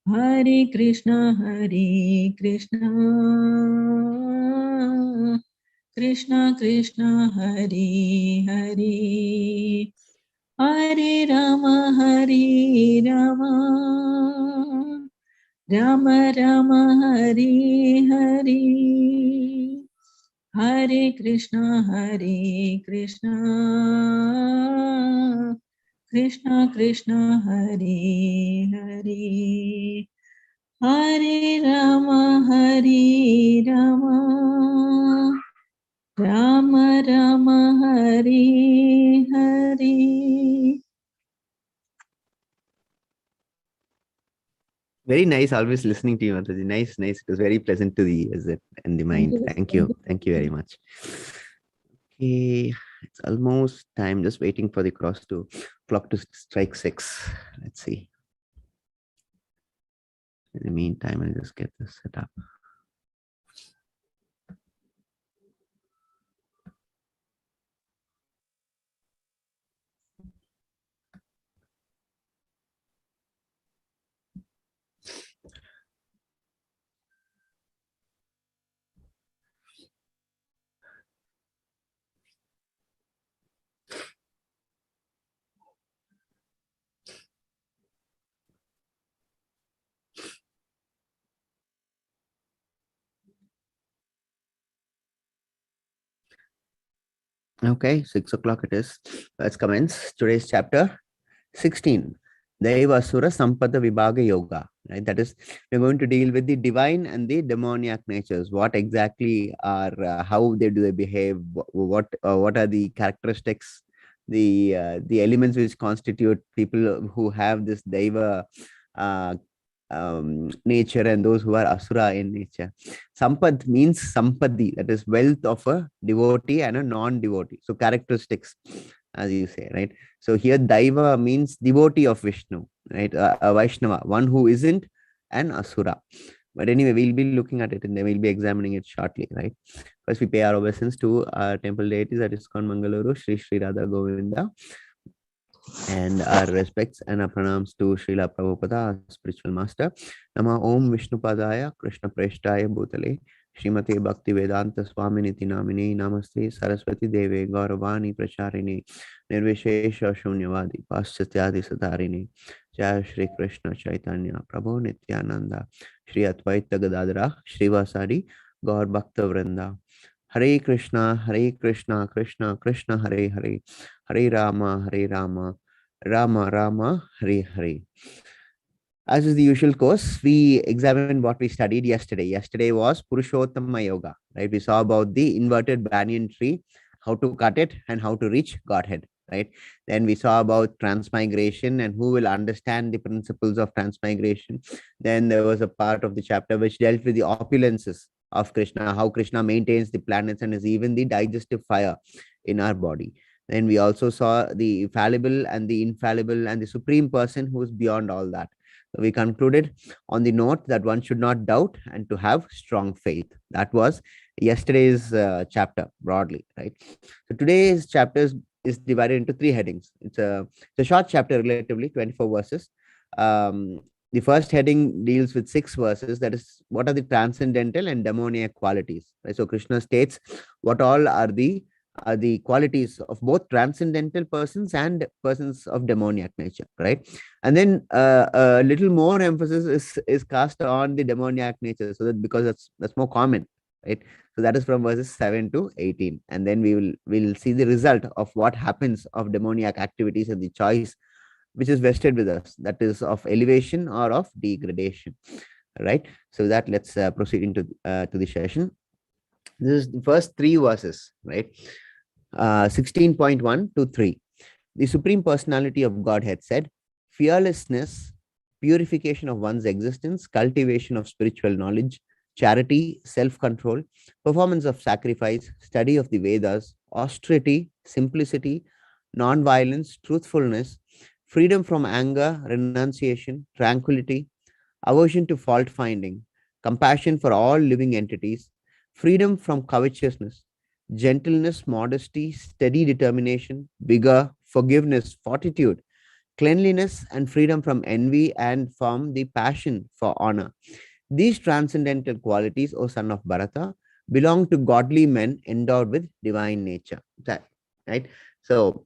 Hare Krishna, Krishna Krishna, Hare Hare, Hare Rama, Hare Rama, Rama Rama, Hare Hare, Hare Krishna, Krishna Krishna, Hare Hare, Hare Rama, Hare Rama, Rama Rama, Hare Hare. Very nice. Always listening to you, Mataji. Nice, nice. It was very pleasant to the ears and the Thank mind. you. Thank Thank you. you. Thank you very much. Okay, it's almost time. Just waiting for the clock to strike 6. Let's see. In the meantime, I'll just get this set up. Okay, 6 o'clock it is. Let's commence today's chapter 16. Deva Asura Sampada Vibhaga Yoga. Right? That is, we're going to deal with the divine and the demoniac natures. What exactly are, how they do they behave? What are the characteristics, the elements which constitute people who have this Deva uh, nature and those who are Asura in nature. Sampad means Sampadi, that is wealth of a devotee and a non-devotee. So characteristics, as you say, right? So here Daiva means devotee of Vishnu, right? A Vaishnava, one who isn't an Asura. But anyway, we'll be looking at it and then we'll be examining it shortly, right? First, we pay our obeisance to our temple deities, that is ISKCON Mangaluru, Sri Sri Radha Govinda, and our respects and our pranams to Srila Prabhupada, our spiritual master. Nama Om Vishnu Padaya Krishna Preshtaya Bhutale Srimate Bhakti Vedanta Swaminiti Namini Namaste Saraswati Deve Gauravani Pracharini Nirvishesha Shunyavadi Paschatyadi Sadarini Jaya Shri Krishna Chaitanya Prabhu Nityananda Shri Advaita Gadadara Srivasadi Gaur Bhakta Vrinda. Hare Krishna, Krishna Krishna, Hare Hare, Hare Rama, Rama Rama, Hare Hare. As is the usual course, we examined what we studied yesterday. Yesterday was Purushottama Yoga, right? We saw about the inverted banyan tree, how to cut it and how to reach Godhead, right? Then we saw about transmigration and who will understand the principles of transmigration. Then there was a part of the chapter which dealt with the opulences of Krishna, how Krishna maintains the planets and is even the digestive fire in our body. Then we also saw the fallible and the infallible and the supreme person who is beyond all that. We concluded on the note that one should not doubt and to have strong faith. That was yesterday's chapter broadly, right? So today's chapter is divided into 3 headings. It's a short chapter, relatively 24 verses. The first heading deals with 6 verses, that is, what are the transcendental and demoniac qualities, right? So Krishna states what all are the qualities of both transcendental persons and persons of demoniac nature, right? And then a little more emphasis is cast on the demoniac nature, so that because that's more common, right? So that is from verses 7 to 18, and then we'll see the result of what happens of demoniac activities and the choice which is vested with us, that is of elevation or of degradation, right? So that let's proceed into to the session. This is the first 3 verses, right? 16.1 to 3. The Supreme Personality of Godhead said, fearlessness, purification of one's existence, cultivation of spiritual knowledge, charity, self-control, performance of sacrifice, study of the Vedas, austerity, simplicity, non-violence, truthfulness, freedom from anger, renunciation, tranquility, aversion to fault finding, compassion for all living entities, freedom from covetousness, gentleness, modesty, steady determination, vigor, forgiveness, fortitude, cleanliness and freedom from envy, and from the passion for honor. These transcendental qualities, O son of Bharata, belong to godly men endowed with divine nature. Right? So,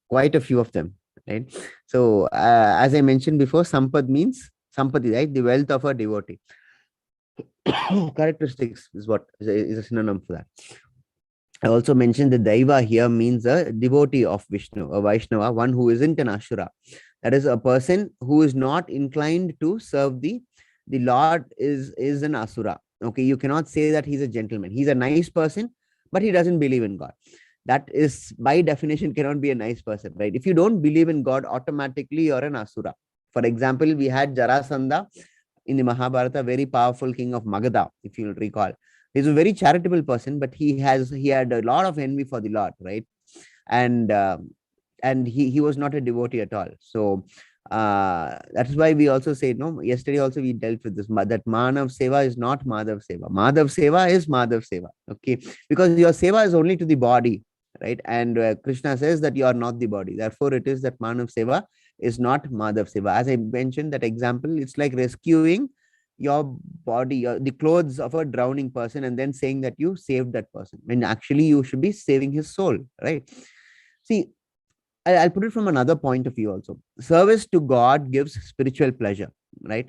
quite a few of them. Right? So, as I mentioned before, Sampad means Sampati, right? The wealth of a devotee. Characteristics is what is a synonym for that. I also mentioned the Daiva here means a devotee of Vishnu, a Vaishnava, one who isn't an Ashura. That is a person who is not inclined to serve the Lord is an Asura. Okay, you cannot say that he's a gentleman. He's a nice person, but he doesn't believe in God. That is by definition cannot be a nice person, right? If you don't believe in God, automatically you're an Asura. For example, we had Jarasandha in the Mahabharata, very powerful king of Magadha, if you'll recall. He's a very charitable person, but he had a lot of envy for the Lord, right? And he was not a devotee at all. So that's why we also say, no, yesterday also we dealt with this, that Manav Seva is not Madhav Seva. Madhav Seva is Madhav Seva, okay? Because your Seva is only to the body, right? And Krishna says that you are not the body. Therefore, it is that Manav Seva is not Madhav Seva. As I mentioned that example, it's like rescuing your body, the clothes of a drowning person, and then saying that you saved that person, when actually you should be saving his soul, right? See, I'll put it from another point of view also. Service to God gives spiritual pleasure, right?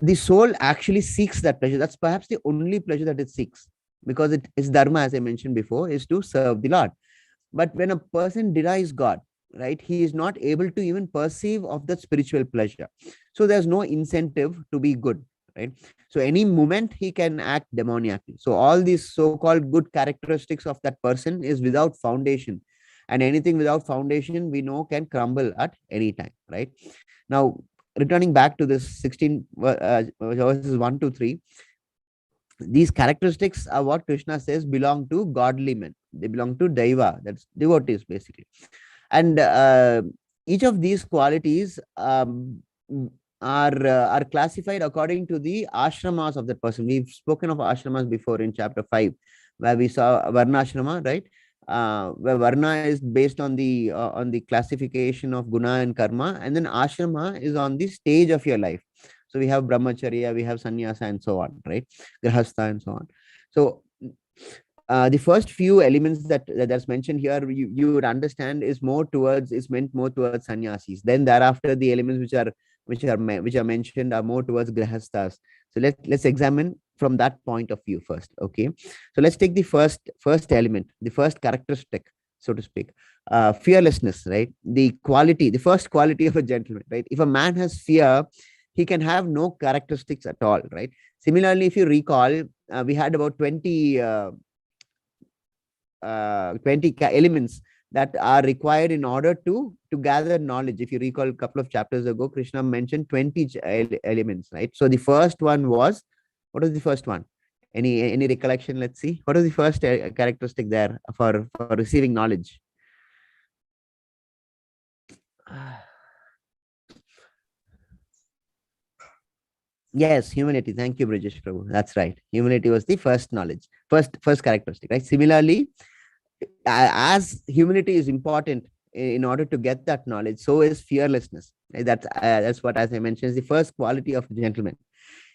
The soul actually seeks that pleasure. That's perhaps the only pleasure that it seeks, because it is dharma, as I mentioned before, is to serve the Lord. But when a person denies God, right, he is not able to even perceive of that spiritual pleasure. So there's no incentive to be good, right? So any moment he can act demoniacally. So all these so-called good characteristics of that person is without foundation. And anything without foundation, we know, can crumble at any time, right? Now, returning back to this 16 verses 1 to 3, these characteristics are what Krishna says belong to godly men. They belong to Daiva, that's devotees basically. And each of these qualities are classified according to the ashramas of that person. We've spoken of ashramas before in chapter 5, where we saw Varnashrama, right? Where Varna is based on the classification of guna and karma, and then ashrama is on the stage of your life. So we have brahmacharya, we have sannyasa, and so on, right? Grahastha, and so on. So the first few elements that's mentioned here, you would understand is meant more towards sannyasis. Then thereafter, the elements which are mentioned are more towards grahasthas. So let's examine from that point of view first. Okay, so let's take the first element, the first characteristic, so to speak, fearlessness, right? The first quality of a gentleman, right? If a man has fear, he can have no characteristics at all, right? Similarly, if you recall, we had about 20 elements that are required in order to gather knowledge. If you recall, a couple of chapters ago, Krishna mentioned 20 elements, right? So the first one was, what was the first one? Any recollection? Let's see. What was the first characteristic there for receiving knowledge? Yes, humility. Thank you, Brijesh Prabhu. That's right. Humility was the first knowledge, first characteristic, right? Similarly, as humility is important in order to get that knowledge, so is fearlessness. Right? That's what, as I mentioned, is the first quality of a gentleman.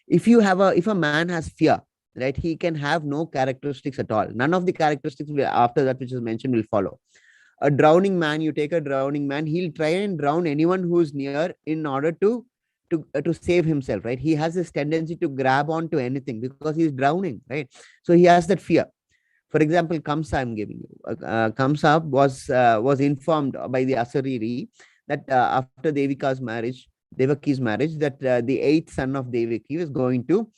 If a man has fear, right, he can have no characteristics at all. None of the characteristics after that which is mentioned will follow. A drowning man, you take a drowning man, he'll try and drown anyone who's near in order to save himself, right? He has this tendency to grab onto anything because he's drowning, right? So he has that fear. For example, Kamsa, I'm giving you. Kamsa was informed by the Asariri that after Devaki's marriage, that the eighth son of Devaki was going to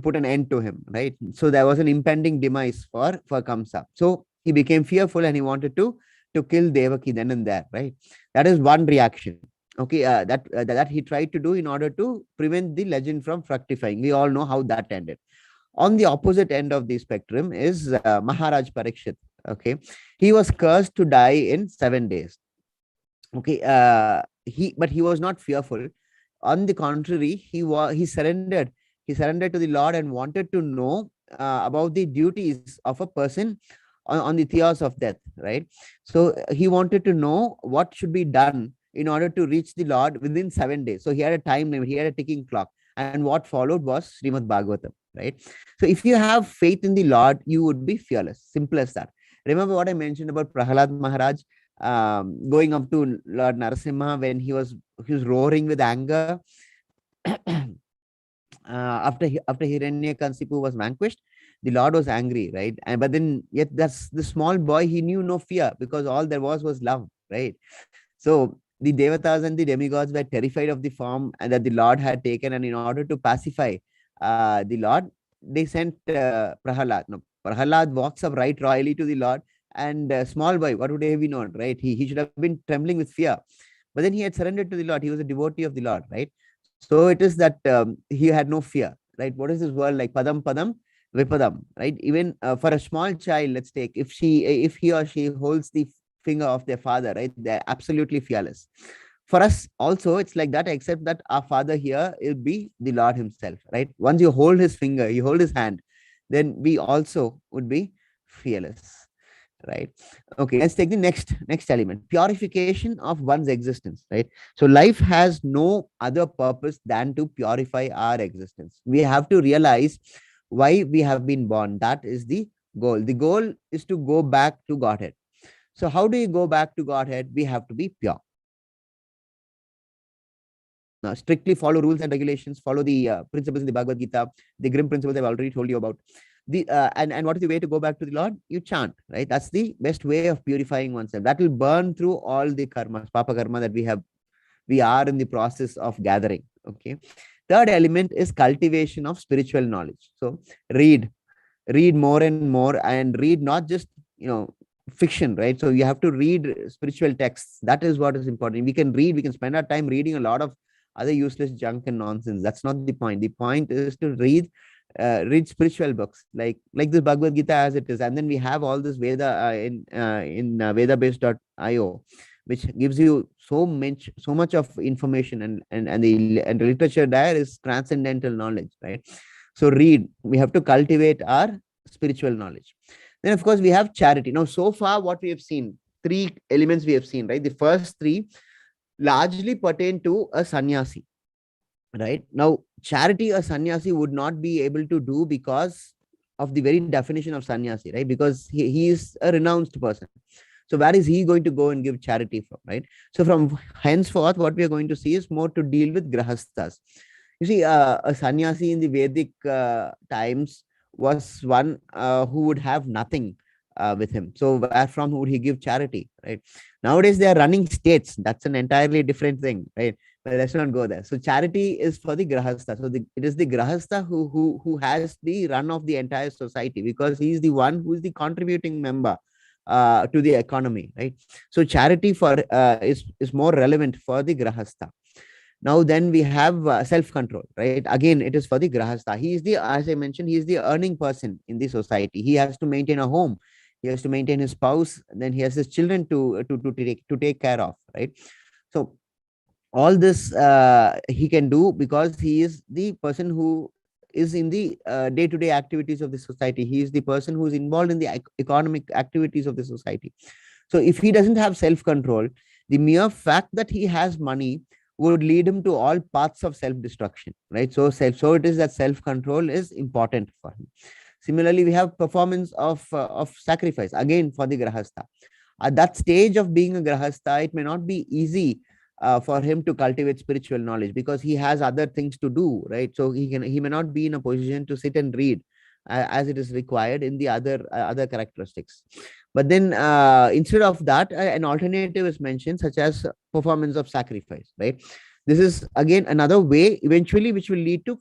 put an end to him, right? So there was an impending demise for Kamsa. So he became fearful and he wanted to kill Devaki then and there, right? That is one reaction. Okay, that he tried to do in order to prevent the legend from fructifying. We all know how that ended. On the opposite end of the spectrum is Maharaj Parikshit. Okay, he was cursed to die in 7 days. Okay, but he was not fearful. On the contrary, he surrendered. He surrendered to the Lord and wanted to know about the duties of a person on the theos of death, right? So he wanted to know what should be done in order to reach the Lord within 7 days. So he had a time limit, he had a ticking clock, and what followed was Srimad Bhagavatam, right? So if you have faith in the Lord, you would be fearless. Simple as that. Remember what I mentioned about Prahalad Maharaj going up to Lord Narasimha when he was roaring with anger after Hiranyakasipu was vanquished. The Lord was angry, right? And but then yet that's the small boy, he knew no fear because all there was love, right? So the devatas and the demigods were terrified of the form that the Lord had taken, and in order to pacify the Lord, they sent Prahalad. No, Prahalad walks up right royally to the Lord, and small boy, what would he be known, right? He should have been trembling with fear, but then he had surrendered to the Lord. He was a devotee of the Lord, right? So it is that he had no fear, right? What is this word like? Padam padam vipadam, right? Even for a small child, let's take if he or she holds the finger of their father, right? They're absolutely fearless. For us also, it's like that, except that our father here will be the Lord himself, right? Once you hold his finger, you hold his hand, then we also would be fearless, right? Okay, let's take the next element, purification of one's existence, right? So life has no other purpose than to purify our existence. We have to realize why we have been born. That is the goal. The goal is to go back to Godhead. So how do you go back to Godhead? We have to be pure. Now, strictly follow rules and regulations, follow the principles in the Bhagavad Gita, the grim principles I've already told you about. And what is the way to go back to the Lord? You chant, right? That's the best way of purifying oneself. That will burn through all the karmas, papa karma that we are in the process of gathering. Okay. Third element is cultivation of spiritual knowledge. So read more and more, and read not just fiction, right? So you have to read spiritual texts. That is what is important. We can spend our time reading a lot of other useless junk and nonsense. That's not the point. The point is to read spiritual books like this Bhagavad Gita as it is, and then we have all this Veda in vedabase.io, which gives you so much of information, and the literature there is transcendental knowledge, right? So read. We have to cultivate our spiritual knowledge. Then of course we have charity. Now so far what we have seen, three elements we have seen, right? The first three largely pertain to a sannyasi, right? Now charity a sannyasi would not be able to do because of the very definition of sannyasi, right? Because he is a renounced person. So where is he going to go and give charity from, right? So from henceforth what we are going to see is more to deal with grahasthas. You see, a sannyasi in the Vedic times was one who would have nothing with him. So where from would he give charity, right? Nowadays they are running states. That's an entirely different thing, right? But let's not go there. So charity is for the grahastha. So it is the grahastha who has the run of the entire society, because he is the one who is the contributing member to the economy, right? So charity is more relevant for the grahastha. Now then we have self-control, right? Again, it is for the grahastha. He is the, as I mentioned, he is the earning person in the society. He has to maintain a home. He has to maintain his spouse. Then he has his children to take care of, right? So all this he can do because he is the person who is in the day-to-day activities of the society. He is the person who is involved in the economic activities of the society. So if he doesn't have self-control, the mere fact that he has money would lead him to all paths of self-destruction, right? So it is that self-control is important for him. Similarly, we have performance of sacrifice, again for the grahastha. At that stage of being a grahastha, it may not be easy for him to cultivate spiritual knowledge because he has other things to do, right? So he may not be in a position to sit and read as it is required in the other characteristics. But then instead of that, an alternative is mentioned, such as performance of sacrifice, right? This is again another way eventually which will lead to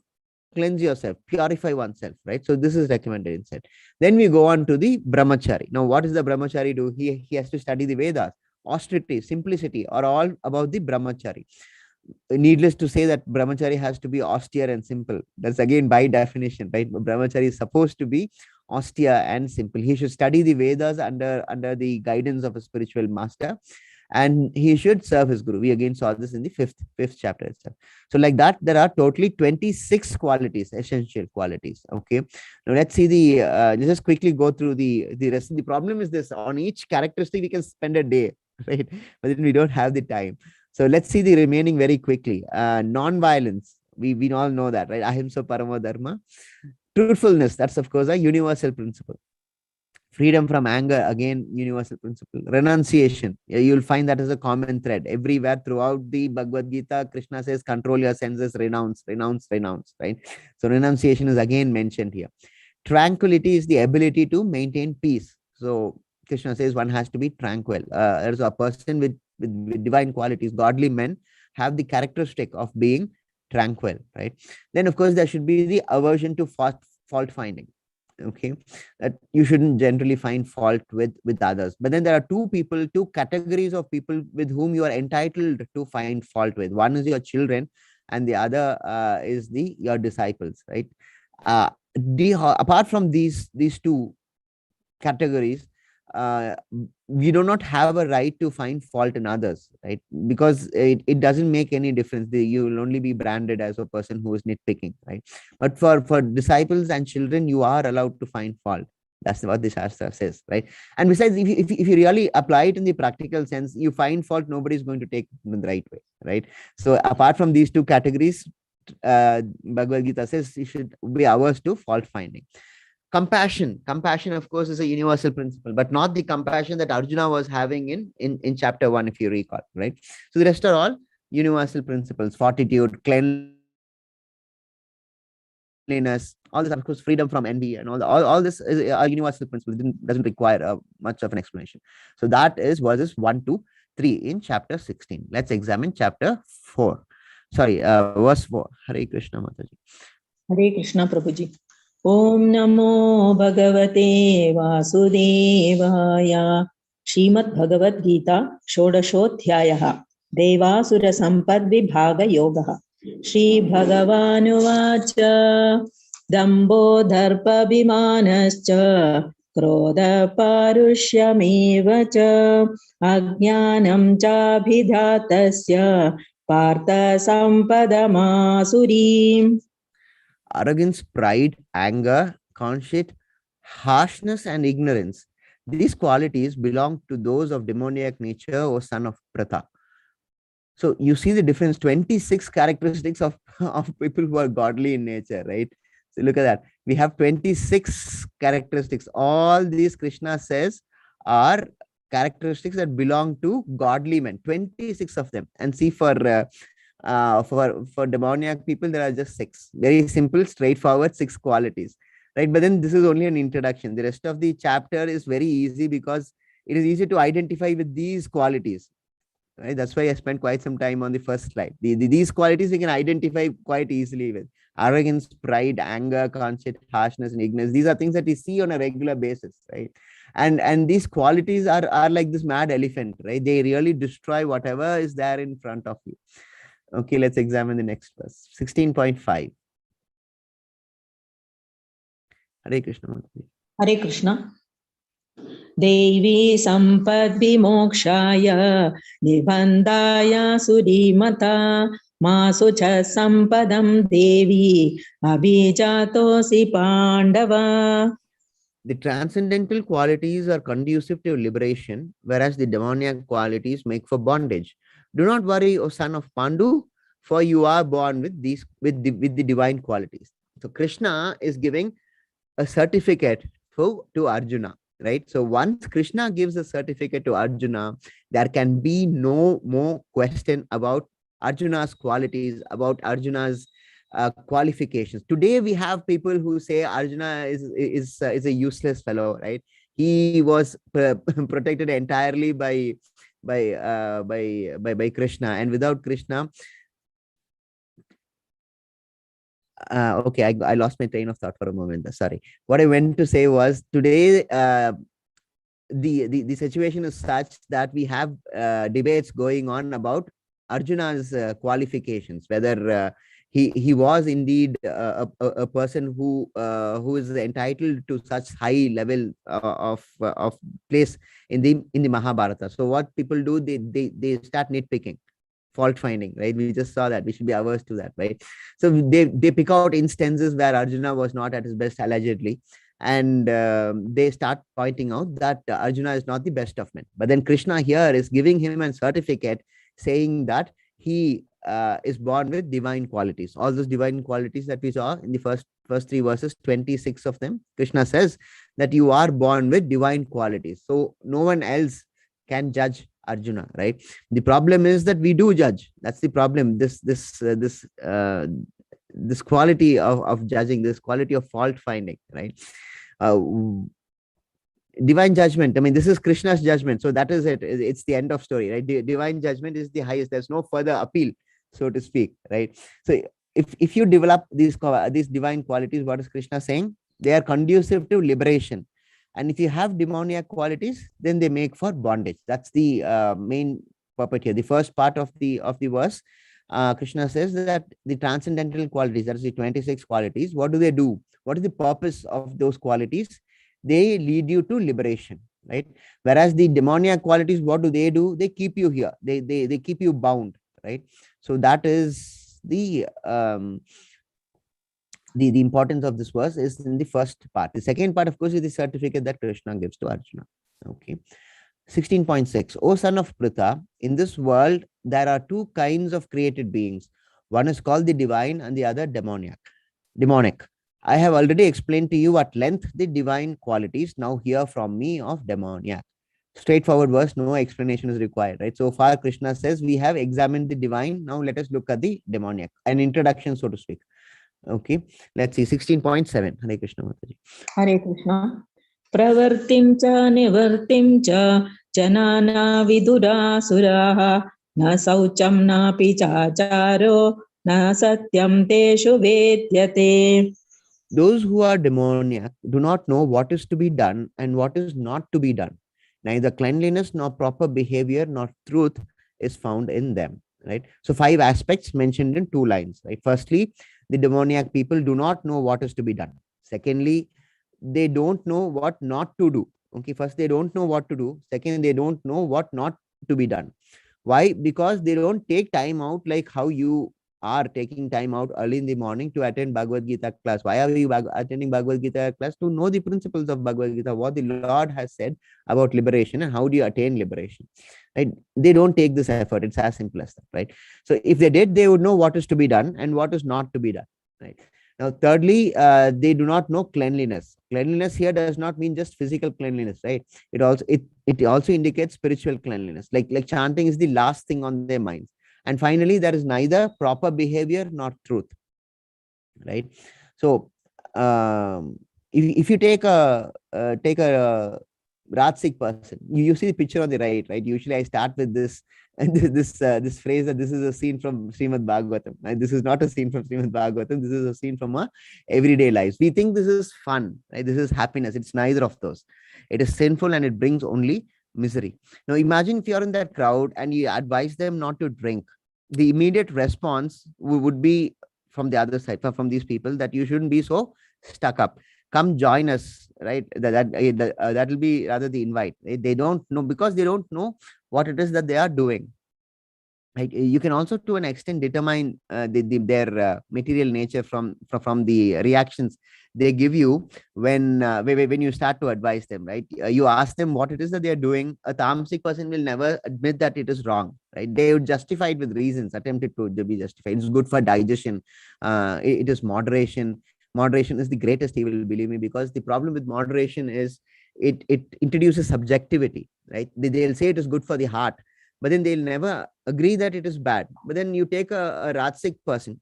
cleanse yourself, purify oneself, right? So this is recommended instead. Then we go on to the brahmachari. Now what does the brahmachari do? He has to study the Vedas. Austerity, simplicity are all about the brahmachari. Needless to say that brahmachari has to be austere and simple. That's again by definition, right? Brahmachari is supposed to be austere and simple. He should study the Vedas under the guidance of a spiritual master, and he should serve his guru. We again saw this in the fifth chapter itself. So like that, there are totally 26 qualities, essential qualities. Okay, now let's see the let's just quickly go through the rest. The problem is this: on each characteristic we can spend a day, right? But then we don't have the time. So let's see the remaining very quickly. Non-violence, we all know that, right? Ahimsa paramo dharma. Truthfulness, that's of course a universal principle. Freedom from anger, again universal principle. Renunciation, you'll find that as a common thread everywhere throughout the Bhagavad Gita. Krishna says control your senses, renounce, right? So renunciation is again mentioned here. Tranquility is the ability to maintain peace. So Krishna says one has to be tranquil. There's a person with divine qualities, godly men have the characteristic of being tranquil, right? Then of course there should be the aversion to fault finding. Okay, that you shouldn't generally find fault with others. But then there are two categories of people with whom you are entitled to find fault with. One is your children, and the other is your disciples, right? Apart from these two categories, we do not have a right to find fault in others, right? Because it doesn't make any difference. You will only be branded as a person who is nitpicking, right? But for disciples and children, you are allowed to find fault. That's what the Shastra says, right? And besides, if you really apply it in the practical sense, you find fault, nobody is going to take it in the right way, right? So apart from these two categories, Bhagavad Gita says you should be averse to fault finding. Compassion of course is a universal principle, but not the compassion that Arjuna was having in chapter 1, if you recall, right? So the rest are all universal principles. Fortitude, cleanliness, all this, of course, freedom from envy, and all this is a universal principle. It doesn't require much of an explanation. So that is verses 1 to 3 in chapter 16. Let's examine chapter 4. Sorry, verse 4. Hare Krishna Mataji. Hare Krishna Prabhuji. Om Namo Bhagavate Vasudevaya. Srimad Bhagavad Gita Shodashothyayah Devasura Sampad Vibhaga Yoga. Shri Bhagavanuvacha Dambo Dharpa Vimanascha Krodha Parushyamivacha Ajnanam Chabhidhatasya Partha Sampadamasurim. Arrogance, pride, anger, conceit, harshness, and ignorance. These qualities belong to those of demoniac nature, O son of Pratha. So you see the difference, 26 characteristics of people who are godly in nature, right? So look at that. We have 26 characteristics. All these Krishna says are characteristics that belong to godly men, 26 of them. And see, for demoniac people, there are just 6. Very simple, straightforward 6 qualities, right? But then this is only an introduction. The rest of the chapter is very easy because it is easy to identify with these qualities, right? That's why I spent quite some time on the first slide. These qualities we can identify quite easily with: arrogance, pride, anger, conceit, harshness, and ignorance. These are things that we see on a regular basis, right? And these qualities are like this mad elephant, right? They really destroy whatever is there in front of you. Okay, let's examine the next verse. 16.5. Hare Krishna. Hare Krishna. Devi Sampad Vimokshaya Nibandaya Surimata Masucha Sampadam Devi Abhijatosi Pandava. The transcendental qualities are conducive to liberation, whereas the demoniac qualities make for bondage. Do not worry, O son of Pandu, for you are born with the divine qualities. So Krishna is giving a certificate to Arjuna, right? So once Krishna gives a certificate to Arjuna, there can be no more question about Arjuna's qualities, about Arjuna's qualifications. Today we have people who say Arjuna is a useless fellow, right? He was protected entirely by Krishna, and without Krishna, okay, I lost my train of thought for a moment. Sorry. What I meant to say was, today the situation is such that we have debates going on about Arjuna's qualifications, whether he was indeed a person who is entitled to such high level of place in the Mahabharata. So what people do, they start nitpicking, fault finding, right? We just saw that. We should be averse to that, right? So they pick out instances where Arjuna was not at his best, allegedly, and they start pointing out that Arjuna is not the best of men. But then Krishna here is giving him a certificate, saying that he is born with divine qualities. All those divine qualities that we saw in the first three verses, 26 of them, Krishna says that you are born with divine qualities. So no one else can judge Arjuna, right? The problem is that we do judge. That's the problem. This quality of judging, this quality of fault finding, right? Uh, divine judgment, I mean, this is Krishna's judgment, so that is it. It's the end of story, right? Divine judgment is the highest. There's no further appeal, so to speak, right? So if you develop these divine qualities, what is Krishna saying? They are conducive to liberation. And if you have demoniac qualities, then they make for bondage. That's the main purport here. The first part of the verse, Krishna says that the transcendental qualities, that is the 26 qualities, what do they do? What is the purpose of those qualities? They lead you to liberation, right? Whereas the demoniac qualities, what do? They keep you here. They keep you bound, right? So that is the importance of this verse is in the first part. The second part, of course, is the certificate that Krishna gives to Arjuna. Okay. 16.6. O son of Pritha, in this world, there are two kinds of created beings. One is called the divine and the other demonic. I have already explained to you at length the divine qualities. Now hear from me of demoniac. Straightforward verse, no explanation is required, right? So far, Krishna says we have examined the divine. Now let us look at the demoniac, an introduction, so to speak. Okay, let's see. 16.7. Hare Krishna Mataji. Hare Krishna. Pravartim cha nivartim cha janana vidurasuraha na saucham na pichacharo na satyam teshu vedyate. Those who are demoniac do not know what is to be done and what is not to be done. Neither cleanliness nor proper behavior nor truth is found in them, right? So 5 aspects mentioned in 2 lines, right? Firstly, the demoniac people do not know what is to be done. Secondly, they don't know what not to do. Okay, first they don't know what to do. Second, they don't know what not to be done. Why? Because they don't take time out like how you are taking time out early in the morning to attend Bhagavad Gita class. Why are we attending Bhagavad Gita class? To know the principles of Bhagavad Gita, what the Lord has said about liberation and how do you attain liberation, right? They don't take this effort. It's as simple as that, right? So if they did, they would know what is to be done and what is not to be done, right? Now, thirdly, they do not know cleanliness. Cleanliness here does not mean just physical cleanliness, right? It also indicates spiritual cleanliness. Like chanting is the last thing on their minds. And finally, there is neither proper behavior nor truth, right? So, if you take a Ratsik person, you see the picture on the right? Usually, I start with this this phrase that this is a scene from Srimad Bhagavatam. Right? This is not a scene from Srimad Bhagavatam. This is a scene from our everyday lives. We think this is fun, right? This is happiness. It's neither of those. It is sinful and it brings only misery. Now, imagine if you're in that crowd and you advise them not to drink. The immediate response would be from the other side, from these people, that you shouldn't be so stuck up. Come join us, right? That will be rather the invite. They don't know, because they don't know what it is that they are doing. Right? You can also, to an extent, determine their material nature from the reactions they give you when you start to advise them, right? You ask them what it is that they are doing. A tamasic person will never admit that it is wrong, right? They would justify it with reasons, attempted to be justified. It's good for digestion. It is moderation. Moderation is the greatest evil, believe me, because the problem with moderation is it introduces subjectivity, right? They'll say it is good for the heart, but then they'll never agree that it is bad. But then you take a Ratsik person,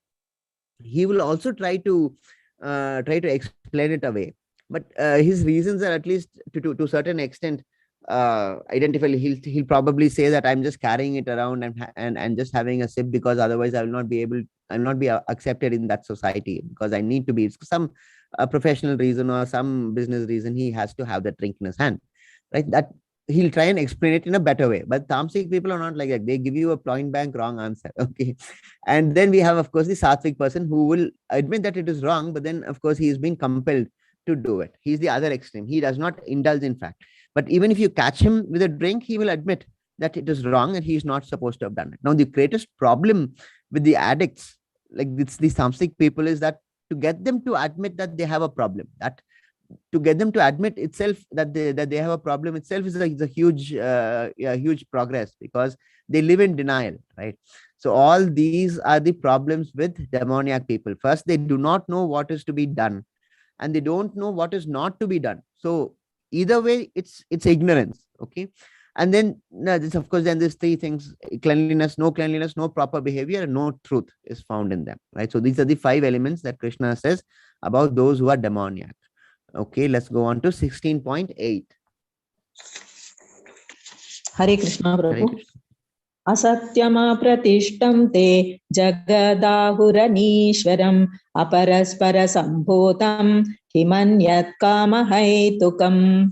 he will also try to explain it away, but his reasons are, at least to a certain extent, identifiable. He'll probably say that I'm just carrying it around and just having a sip, because otherwise I will not be accepted in that society, because I need to be. It's some professional reason or some business reason, he has to have that drink in his hand, right? That he'll try and explain it in a better way. But Tamasic people are not like that. They give you a point blank wrong answer. Okay. And then we have, of course, the Sattvic person who will admit that it is wrong, but then, of course, he is being compelled to do it. He's the other extreme. He does not indulge in fact. But even if you catch him with a drink, he will admit that it is wrong and he's not supposed to have done it. Now, the greatest problem with the addicts, like it's the Samsic people, is that to get them to admit that they have a problem, that to get them to admit itself that they have a problem itself is a huge huge progress, because they live in denial, right? So all these are the problems with demoniac people. First, they do not know what is to be done, and they don't know what is not to be done. So either way, it's ignorance. Okay. And then this, of course, then there's three things: cleanliness, no proper behavior, and no truth is found in them, right? So these are the 5 elements that Krishna says about those who are demoniac. Okay, let's go on to 16.8. Hare Krishna Hare Prabhu. Krishna. असत्यमाप्रतिष्ठं ते जगदाहुरनीश्वरम् अपरस्परसम्भूतं किमन्यत् कामहैतुकम्.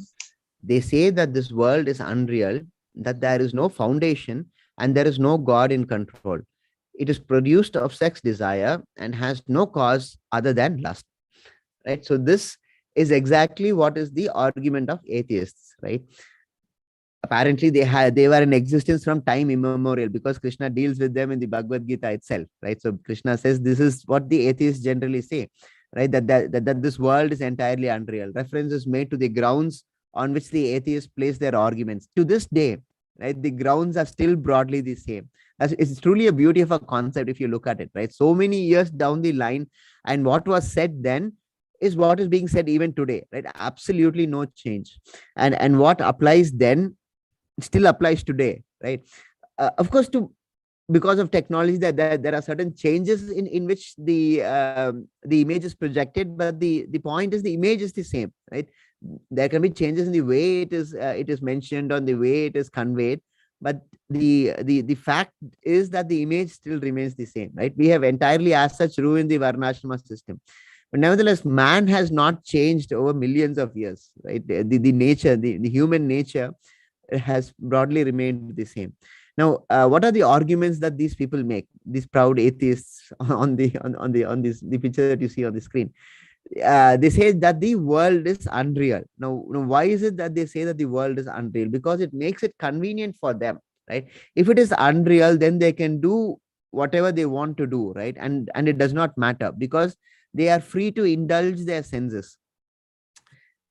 They say that this world is unreal, that there is no foundation and there is no God in control. It is produced of sex desire and has no cause other than lust, right? So this is exactly what is the argument of atheists, right? Apparently they were in existence from time immemorial, because Krishna deals with them in the Bhagavad Gita itself, right? So Krishna says this is what the atheists generally say, right? That this world is entirely unreal. Reference is made to the grounds on which the atheists place their arguments. To this day, right, the grounds are still broadly the same. It's truly a beauty of a concept if you look at it, right? So many years down the line, and what was said then is what is being said even today, right? Absolutely no change. And what applies then still applies today, right? Of course, because of technology, that there are certain changes in which the image is projected, but the point is the image is the same, right? There can be changes in the way it is mentioned, on the way it is conveyed, but the fact is that the image still remains the same, right? We have entirely as such ruined the Varnashrama system. But nevertheless, man has not changed over millions of years, right? The nature, the human nature has broadly remained the same. Now, what are the arguments that these people make? These proud atheists on the picture that you see on the screen. They say that the world is unreal. Now, why is it that they say that the world is unreal? Because it makes it convenient for them, right? If it is unreal, then they can do whatever they want to do, right? And it does not matter, because they are free to indulge their senses.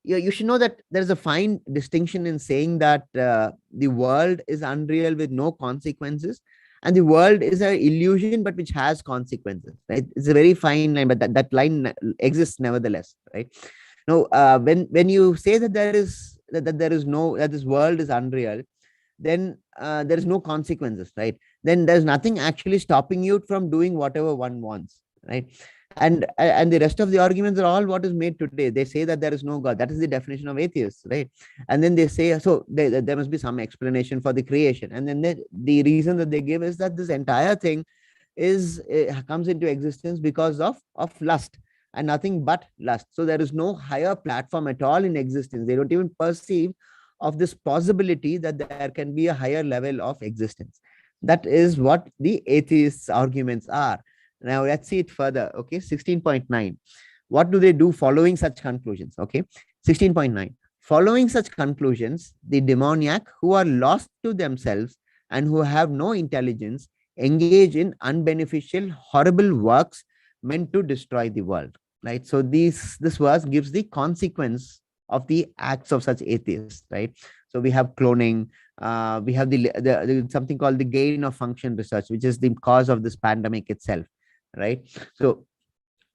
You should know that there's a fine distinction in saying that the world is unreal with no consequences, and the world is an illusion but which has consequences, right? It's a very fine line, but that line exists nevertheless, right? Now, when you say that that this world is unreal, then there is no consequences, right? Then there's nothing actually stopping you from doing whatever one wants, right? And the rest of the arguments are all what is made today. They say that there is no God. That is the definition of atheists, right? And then they say, so there must be some explanation for the creation. And then the reason that they give is that this entire thing comes into existence because of lust, and nothing but lust. So there is no higher platform at all in existence. They don't even perceive of this possibility that there can be a higher level of existence. That is what the atheists' arguments are. Now let's see it further. Okay, 16.9. What do they do following such conclusions? Okay, 16.9. Following such conclusions, the demoniac, who are lost to themselves and who have no intelligence, engage in unbeneficial, horrible works meant to destroy the world. Right. So this verse gives the consequence of the acts of such atheists. Right. So we have cloning. We have the something called the gain of function research, which is the cause of this pandemic itself. Right. So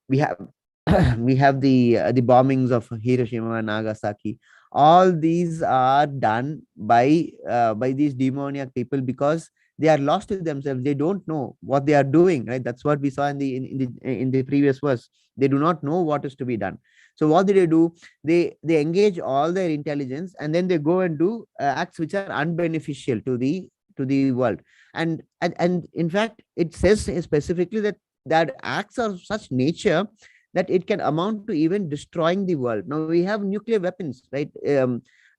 we have the bombings of Hiroshima and Nagasaki. All these are done by these demoniac people, because they are lost to themselves. They don't know what they are doing, right? That's what we saw in the previous verse. They do not know what is to be done. So what do? They engage all their intelligence, and then they go and do acts which are unbeneficial to the world. And in fact, it says specifically that acts are of such nature that it can amount to even destroying the world. Now we have nuclear weapons, right?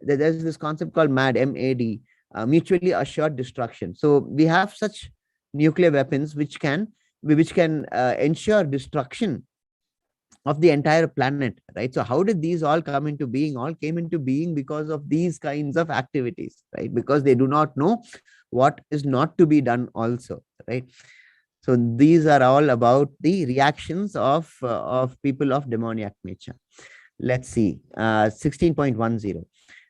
There's this concept called MAD, M-A-D, mutually assured destruction. So we have such nuclear weapons which can ensure destruction of the entire planet, right? So how did these all come into being? All came into being because of these kinds of activities, right? Because they do not know what is not to be done also, right? So these are all about the reactions of people of demoniac nature. Let's see, 16.10.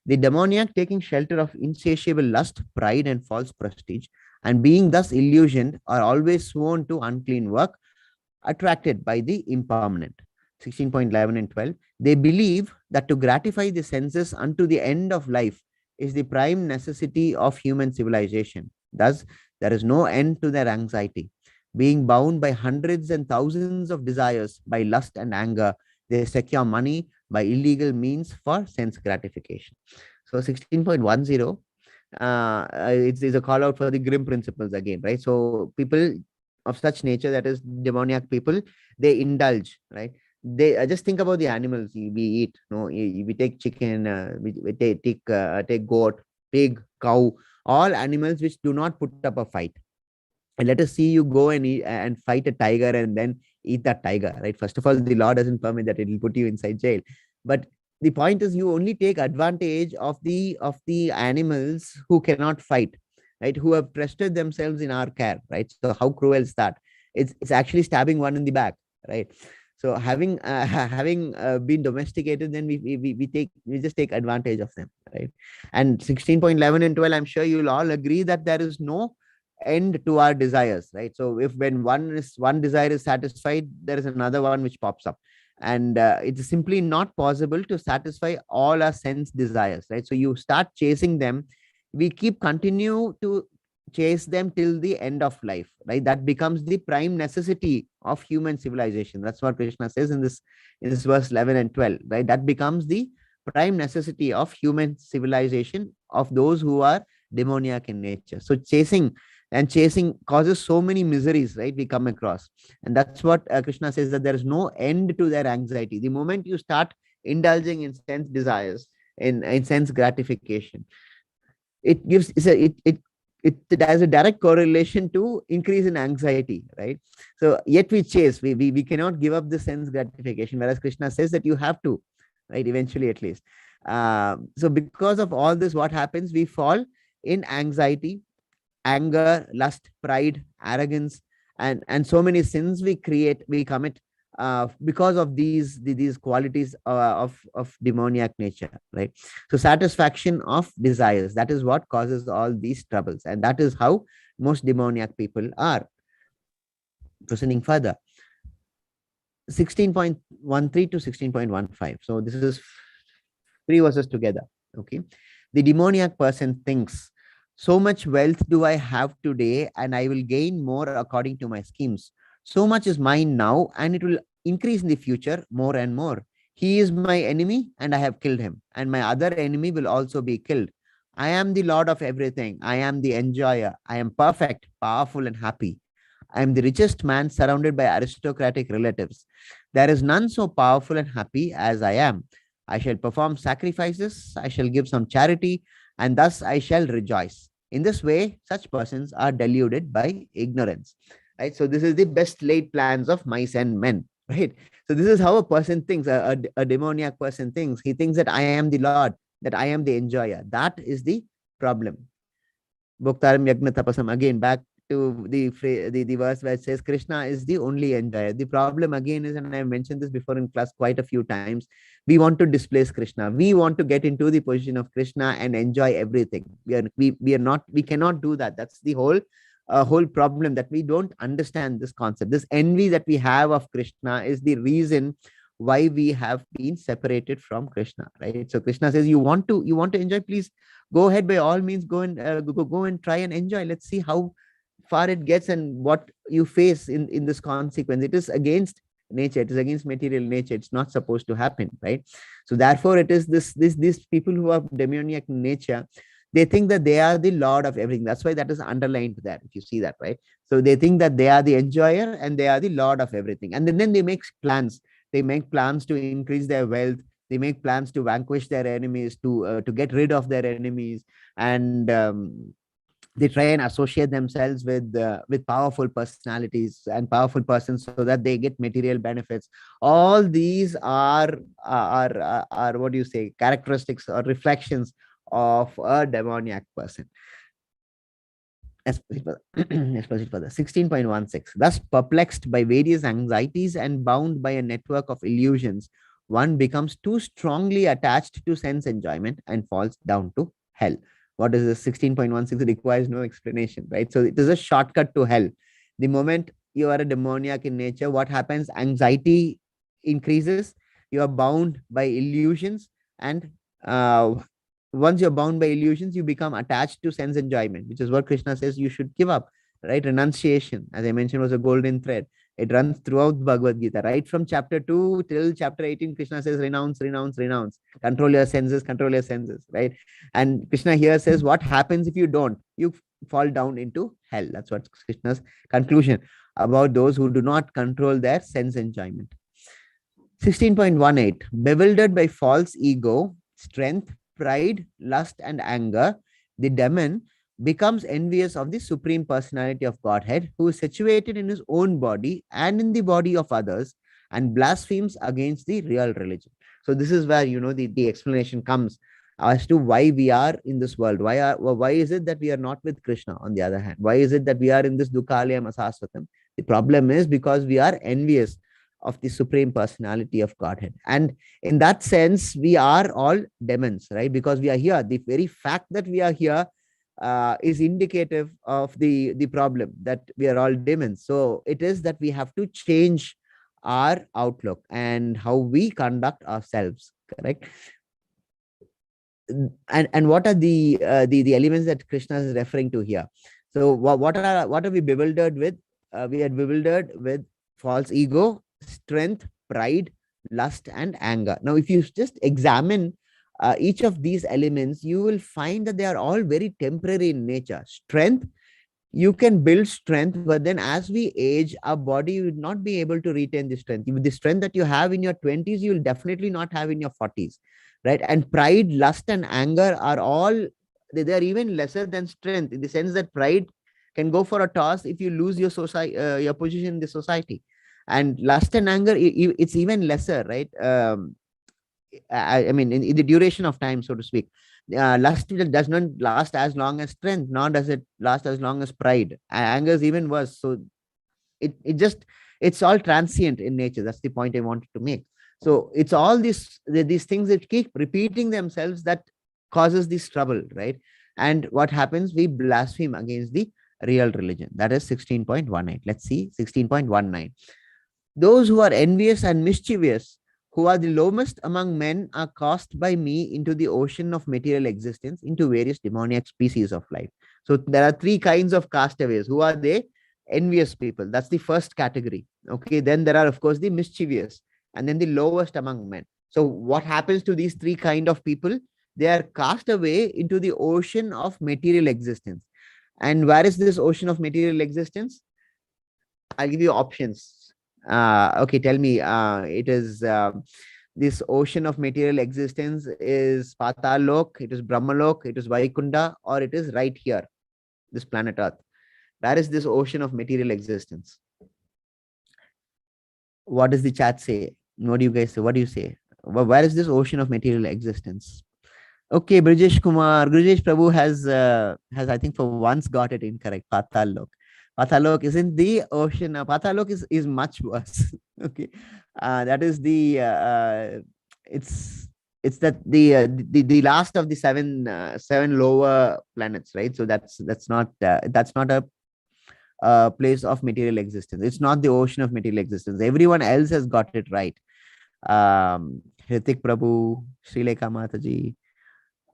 The demoniac, taking shelter of insatiable lust, pride, and false prestige, and being thus illusioned, are always sworn to unclean work, attracted by the impermanent. 16.11 and 12. They believe that to gratify the senses unto the end of life is the prime necessity of human civilization. Thus, there is no end to their anxiety. Being bound by hundreds and thousands of desires, by lust and anger, they secure money by illegal means for sense gratification. So 16.10, it's a call out for the grim principles again, right? So people of such nature, that is demoniac people, they indulge, right? They just think about the animals we eat. No, we take chicken, we take goat, pig, cow, all animals which do not put up a fight. And let us see you go and eat, and fight a tiger and then eat that tiger, right? First of all, the law doesn't permit that; it will put you inside jail. But the point is, you only take advantage of the animals who cannot fight, right? Who have trusted themselves in our care, right? So how cruel is that? It's actually stabbing one in the back, right? So having having been domesticated, then we just take advantage of them, right? And 16.11 and 12, I'm sure you'll all agree that there is no end to our desires, right? So if when one desire is satisfied, there is another one which pops up, and it's simply not possible to satisfy all our sense desires, right? So you start chasing them, we keep continue to chase them till the end of life, right? That becomes the prime necessity of human civilization. That's what Krishna says in this verse 11 and 12, right? That becomes the prime necessity of human civilization, of those who are demoniac in nature. So chasing causes so many miseries, right? We come across, and that's what Krishna says, that there is no end to their anxiety. The moment you start indulging in sense desires, in sense gratification, it gives it has a direct correlation to increase in anxiety, right? So yet we chase, we cannot give up the sense gratification, whereas Krishna says that you have to, right? Eventually, at least. So because of all this, what happens? We fall in anxiety, anger, lust, pride, arrogance, and so many sins we commit because of these qualities of demoniac nature, right? So satisfaction of desires, that is what causes all these troubles, and that is how most demoniac people are. Proceeding further, 16.13 to 16.15. So this is three verses together. Okay. The demoniac person thinks, so much wealth do I have today, and I will gain more according to my schemes. So much is mine now, and it will increase in the future more and more. He is my enemy, and I have killed him, and my other enemy will also be killed. I am the Lord of everything. I am the enjoyer. I am perfect, powerful, and happy. I am the richest man surrounded by aristocratic relatives. There is none so powerful and happy as I am. I shall perform sacrifices, I shall give some charity, and thus I shall rejoice. In this way, such persons are deluded by ignorance. Right? So this is the best laid plans of mice and men. Right? So this is how a person thinks, a demoniac person thinks. He thinks that I am the Lord, that I am the enjoyer. That is the problem. Bhoktaram Yagna Tapasam, again back to the verse where it says Krishna is the only enjoyer. The problem again is, and I mentioned this before in class quite a few times, we want to displace Krishna. We want to get into the position of Krishna and enjoy everything. We cannot do that. That's the whole problem, that we don't understand this concept. This envy that we have of Krishna is the reason why we have been separated from Krishna, right? So Krishna says, you want to enjoy, please go ahead, by all means, go and try and enjoy. Let's see how far it gets and what you face in this consequence. It is against nature, it is against material nature. It's not supposed to happen, right? So therefore it is these people who are demoniac nature, they think that they are the Lord of everything. That's why that is underlined there, if you see that, right? So they think that they are the enjoyer and they are the Lord of everything, and then they make plans to increase their wealth, They make plans to vanquish their enemies, to get rid of their enemies, and they try and associate themselves with powerful personalities and powerful persons so that they get material benefits. All these are what do you say, characteristics or reflections of a demoniac person. Especially for the 16.16. Thus, perplexed by various anxieties and bound by a network of illusions, one becomes too strongly attached to sense enjoyment and falls down to hell. What is this? 16.16 requires no explanation, right? So it is a shortcut to hell. The moment you are a demoniac in nature, what happens? Anxiety increases, you are bound by illusions, and uh, once you're bound by illusions, you become attached to sense enjoyment, which is what Krishna says you should give up, right? Renunciation, as I mentioned, was a golden thread. It runs throughout Bhagavad Gita, right? From chapter 2 till chapter 18, Krishna says, renounce, renounce, renounce. Control your senses, right? And Krishna here says, what happens if you don't? You fall down into hell. That's what Krishna's conclusion about those who do not control their sense enjoyment. 16.18. Bewildered by false ego, strength, pride, lust, and anger, the demon becomes envious of the Supreme Personality of Godhead, who is situated in his own body and in the body of others, and blasphemes against the real religion. So this is where, the explanation comes as to why we are in this world. Why is it that we are not with Krishna, on the other hand? Why is it that we are in this Dukkalayam Asasvatam? The problem is because we are envious of the Supreme Personality of Godhead. And in that sense, we are all demons, right? Because we are here. The very fact that we are here is indicative of the problem, that we are all demons. So it is that we have to change our outlook and how we conduct ourselves, correct? And what are the elements that Krishna is referring to here? So what are we bewildered with? We are bewildered with false ego, strength, pride, lust, and anger. Now, if you just examine each of these elements, you will find that they are all very temporary in nature. Strength, you can build strength, but then as we age, our body will not be able to retain the strength. The strength that you have in your 20s, you will definitely not have in your 40s, right? And pride, lust, and anger are all, they are even lesser than strength, in the sense that pride can go for a toss if you lose your your position in the society. And lust and anger, it's even lesser, right? I mean, in the duration of time, so to speak. Lust does not last as long as strength, nor does it last as long as pride. Anger is even worse. So it's all transient in nature. That's the point I wanted to make. So it's all these things that keep repeating themselves that causes this trouble, right? And what happens? We blaspheme against the real religion. That is 16.18. Let's see 16.19. Those who are envious and mischievous, who are the lowest among men, are cast by me into the ocean of material existence, into various demoniac species of life. So there are three kinds of castaways. Who are they? Envious people. That's the first category. Okay. Then there are, of course, the mischievous, and then the lowest among men. So what happens to these three kind of people? They are cast away into the ocean of material existence. And where is this ocean of material existence? I'll give you options. Okay, tell me. It is this ocean of material existence is Patal Lok, it is Brahmalok, it is Vaikunda, or it is right here, this planet Earth. Where is this ocean of material existence? What does the chat say? What do you guys say? What do you say? Where is this ocean of material existence? Okay, Brijesh Kumar, Brijesh Prabhu has I think for once got it incorrect. Patal Lok. Pathalok isn't the ocean. Pathalok is much worse. Okay, that is the it's that the last of the seven lower planets, right? So that's not a place of material existence. It's not the ocean of material existence. Everyone else has got it right. Hrithik Prabhu, Srilekha Mataji.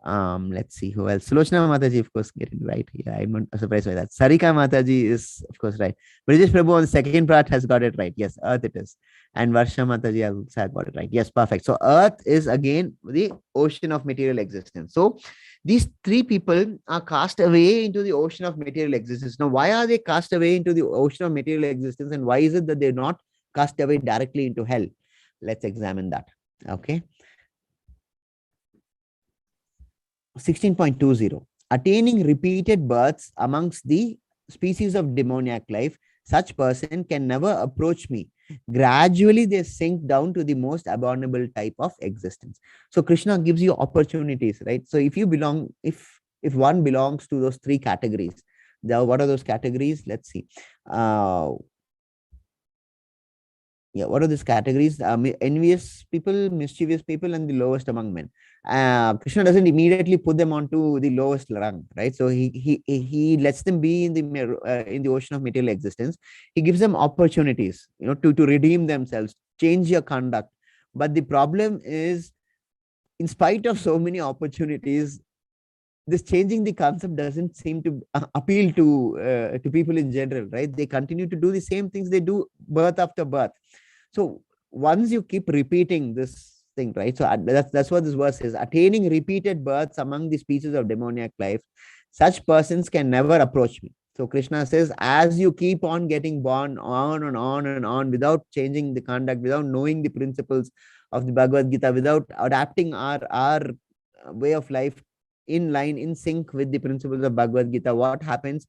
Let's see who else. Sulochana Mataji, of course, getting right. Yeah, I'm not surprised by that. Sarika Mataji is, of course, right. Brijesh Prabhu on the second part has got it right. Yes, Earth it is. And Varsha Mataji also had got it right. Yes, perfect. So Earth is again the ocean of material existence. So these three people are cast away into the ocean of material existence. Now, why are they cast away into the ocean of material existence, and why is it that they're not cast away directly into hell? Let's examine that. Okay. 16.20, attaining repeated births amongst the species of demoniac life, such person can never approach me. Gradually they sink down to the most abominable type of existence. So Krishna gives you opportunities, right? So if you belong, if one belongs to those three categories, what are those categories? Let's see. What are these categories? Envious people, mischievous people, and the lowest among men. Krishna doesn't immediately put them onto the lowest rung, right? So he lets them be in the ocean of material existence. He gives them opportunities, to redeem themselves, change your conduct. But the problem is, in spite of so many opportunities, this changing the concept doesn't seem to appeal to people in general, right? They continue to do the same things they do birth after birth. So once you keep repeating this thing, right? So that's what this verse is: attaining repeated births among the species of demoniac life, such persons can never approach me. So Krishna says, as you keep on getting born on and on and on without changing the conduct, without knowing the principles of the Bhagavad Gita, without adapting our way of life in line, in sync with the principles of Bhagavad Gita, what happens?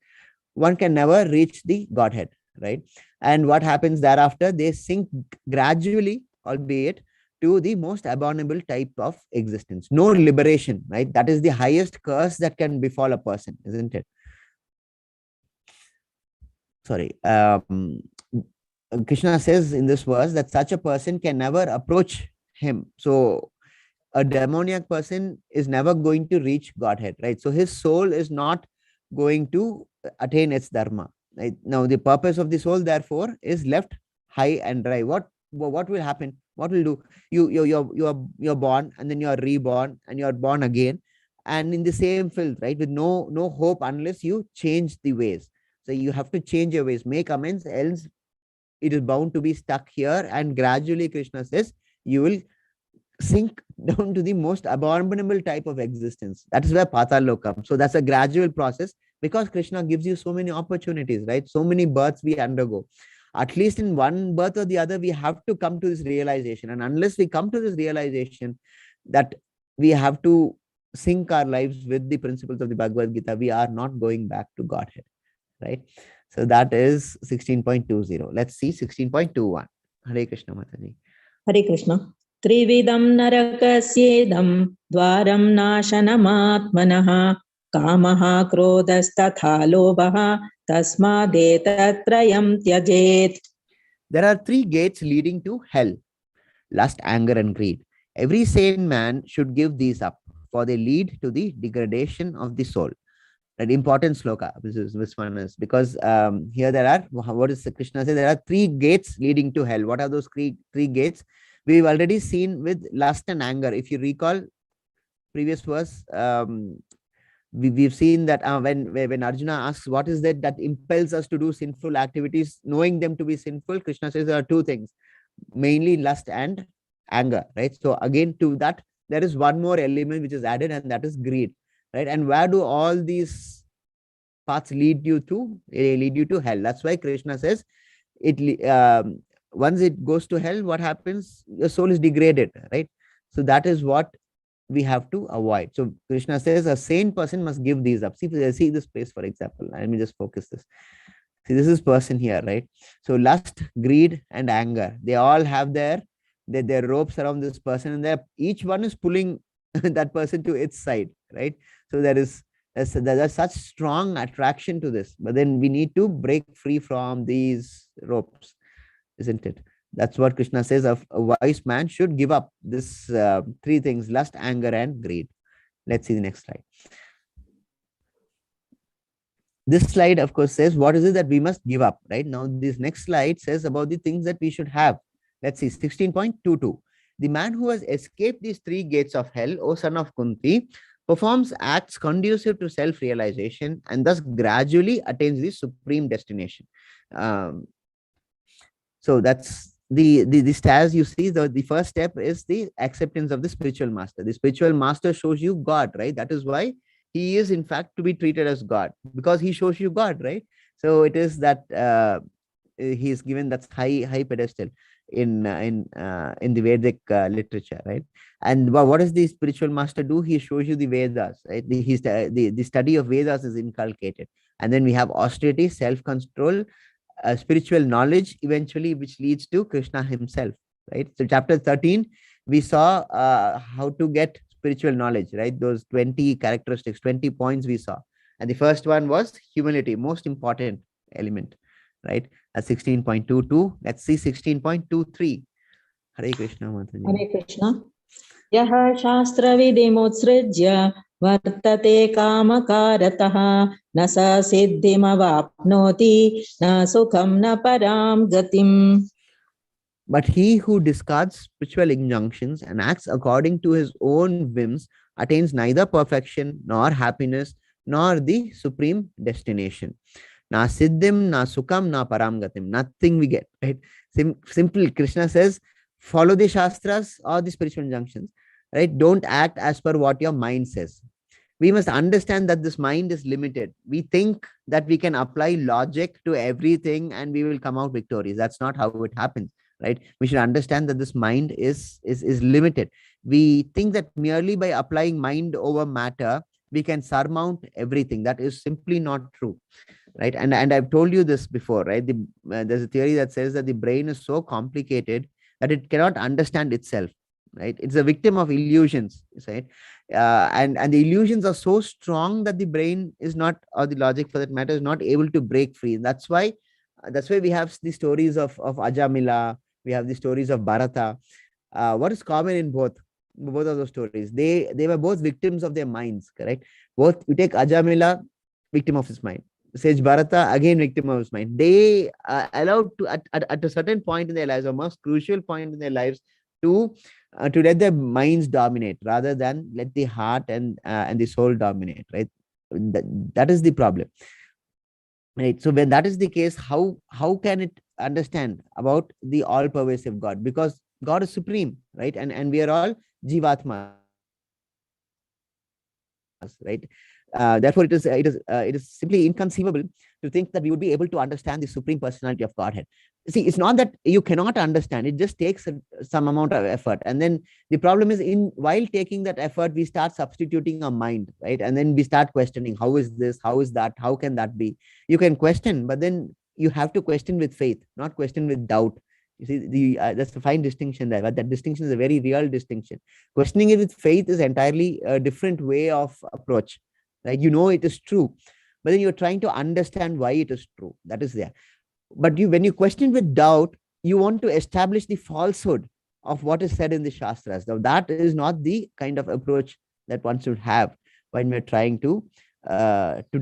One can never reach the Godhead, right? And what happens thereafter? They sink gradually, albeit, to the most abominable type of existence. No liberation, right? That is the highest curse that can befall a person, isn't it? Sorry. Krishna says in this verse that such a person can never approach him. So a demoniac person is never going to reach Godhead, right? So his soul is not going to attain its dharma. Right? Now, the purpose of the soul, therefore, is left high and dry. What will happen? What will do? You're born, and then you're reborn, and you're born again, and in the same filth, right? With no hope unless you change the ways. So you have to change your ways, make amends, else it is bound to be stuck here. And gradually, Krishna says, you will sink down to the most abominable type of existence. That is where Patal comes. So that's a gradual process, because Krishna gives you so many opportunities, right? So many births we undergo. At least in one birth or the other, we have to come to this realization. And unless we come to this realization that we have to sync our lives with the principles of the Bhagavad Gita, we are not going back to Godhead, right? So that is 16.20. Let's see 16.21. Hare Krishna, Mataji. Hare Krishna. त्रिविधं नरकस्येदं द्वारं नाशनमात्मनः कामः क्रोधस्तथा लोभः तस्मादेतत्त्रयं त्यजेत्. There are three gates leading to hell: lust, anger, and greed. Every sane man should give these up, for they lead to the degradation of the soul. An important sloka, this one is because here there are, what does Krishna say? There are three gates leading to hell. What are those three gates? We've already seen with lust and anger. If you recall previous verse, we've seen that when Arjuna asks what is that impels us to do sinful activities, knowing them to be sinful, Krishna says there are two things, mainly lust and anger, right? So again, to that, there is one more element which is added, and that is greed, right? And where do all these paths lead you to? They lead you to hell. That's why Krishna says, once it goes to hell, what happens? Your soul is degraded, right? So that is what we have to avoid. So Krishna says a sane person must give these up. See this place, for example. Let me just focus this. See, this is person here, right? So lust, greed, and anger, they all have their ropes around this person, and each one is pulling that person to its side, right? So there's such strong attraction to this, but then we need to break free from these ropes, isn't it? That's what Krishna says, a wise man should give up this three things: lust, anger, and greed. Let's see the next slide. This slide, of course, says what is it that we must give up, right? Now, this next slide says about the things that we should have. Let's see, 16.22. The man who has escaped these three gates of hell, O son of Kunti, performs acts conducive to self-realization and thus gradually attains the supreme destination. So that's the stairs you see. The first step is the acceptance of the spiritual master. The spiritual master shows you God, right? That is why he is in fact to be treated as God, because he shows you God, right? So it is that he is given that's high pedestal in the Vedic literature, right? And what does the spiritual master do? He shows you the Vedas, right? The study of Vedas is inculcated, and then we have austerity, self-control, spiritual knowledge, eventually, which leads to Krishna himself, right? So chapter 13, we saw how to get spiritual knowledge, right? Those 20 characteristics, 20 points we saw. And the first one was humility, most important element, right? At 16.22, let's see 16.23. Hare Krishna, Mataji. Hare Krishna. Yaha shastravidimutssrijya vartate kamakarataha na sa siddhimavapnoti na sukham na param gatim. But he who discards spiritual injunctions and acts according to his own whims attains neither perfection nor happiness nor the supreme destination. Na siddhim, na sukham, na paramgatim. Nothing we get, right? Simple, Krishna says, follow the Shastras or the spiritual injunctions, right? Don't act as per what your mind says. We must understand that this mind is limited. We think that we can apply logic to everything and we will come out victorious. That's not how it happens, right? We should understand that this mind is limited. We think that merely by applying mind over matter, we can surmount everything. That is simply not true, right? And I've told you this before, right? There's a theory that says that the brain is so complicated that it cannot understand itself, right? It's a victim of illusions, right? And the illusions are so strong that the brain is not, or the logic for that matter, is not able to break free. That's why we have the stories of Ajamila, we have the stories of Bharata. What is common in both of those stories? They were both victims of their minds, correct? Both, you take Ajamila, victim of his mind. Sage Bharata, again victim of his mind. They allowed to at a certain point in their lives, a most crucial point in their lives, to let their minds dominate rather than let the heart and the soul dominate, right? That is the problem, right? So when that is the case, how can it understand about the all-pervasive God? Because God is supreme, right? And we are all Jivatmas, right? Therefore, it is simply inconceivable to think that we would be able to understand the supreme personality of Godhead. See, it's not that you cannot understand; it just takes some amount of effort. And then the problem is, while taking that effort, we start substituting our mind, right? And then we start questioning: how is this? How is that? How can that be? You can question, but then you have to question with faith, not question with doubt. You see, that's a fine distinction there. But that distinction is a very real distinction. Questioning it with faith is entirely a different way of approach. Right? You know it is true, but then you're trying to understand why it is true. That is there. But when you question with doubt, you want to establish the falsehood of what is said in the Shastras. Now, that is not the kind of approach that one should have when we're trying to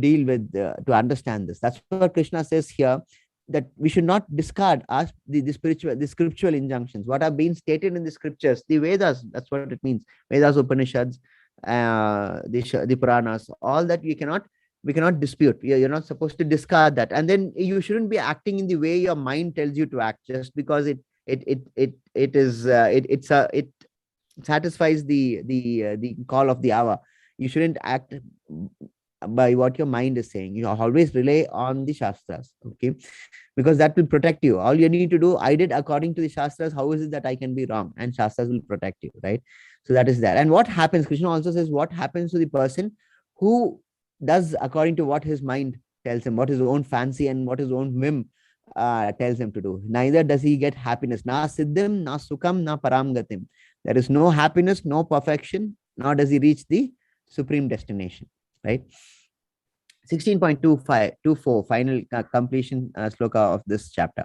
deal with, to understand this. That's what Krishna says here, that we should not discard the scriptural injunctions, what have been stated in the scriptures, the Vedas. That's what it means. Vedas, Upanishads, the Puranas, all that we cannot dispute. You're not supposed to discard that, and then you shouldn't be acting in the way your mind tells you to act just because it satisfies the call of the hour. You shouldn't act by what your mind is saying. You always rely on the Shastras, okay? Because that will protect you. All you need to do, I did according to the Shastras, how is it that I can be wrong? And Shastras will protect you, right? So that is that. And what happens, Krishna also says, what happens to the person who does according to what his mind tells him, what his own fancy and what his own whim tells him to do. Neither does he get happiness. Na siddhim, na sukham, na paramgatim. There is no happiness, no perfection, nor does he reach the supreme destination, right? 16.24, final completion sloka of this chapter.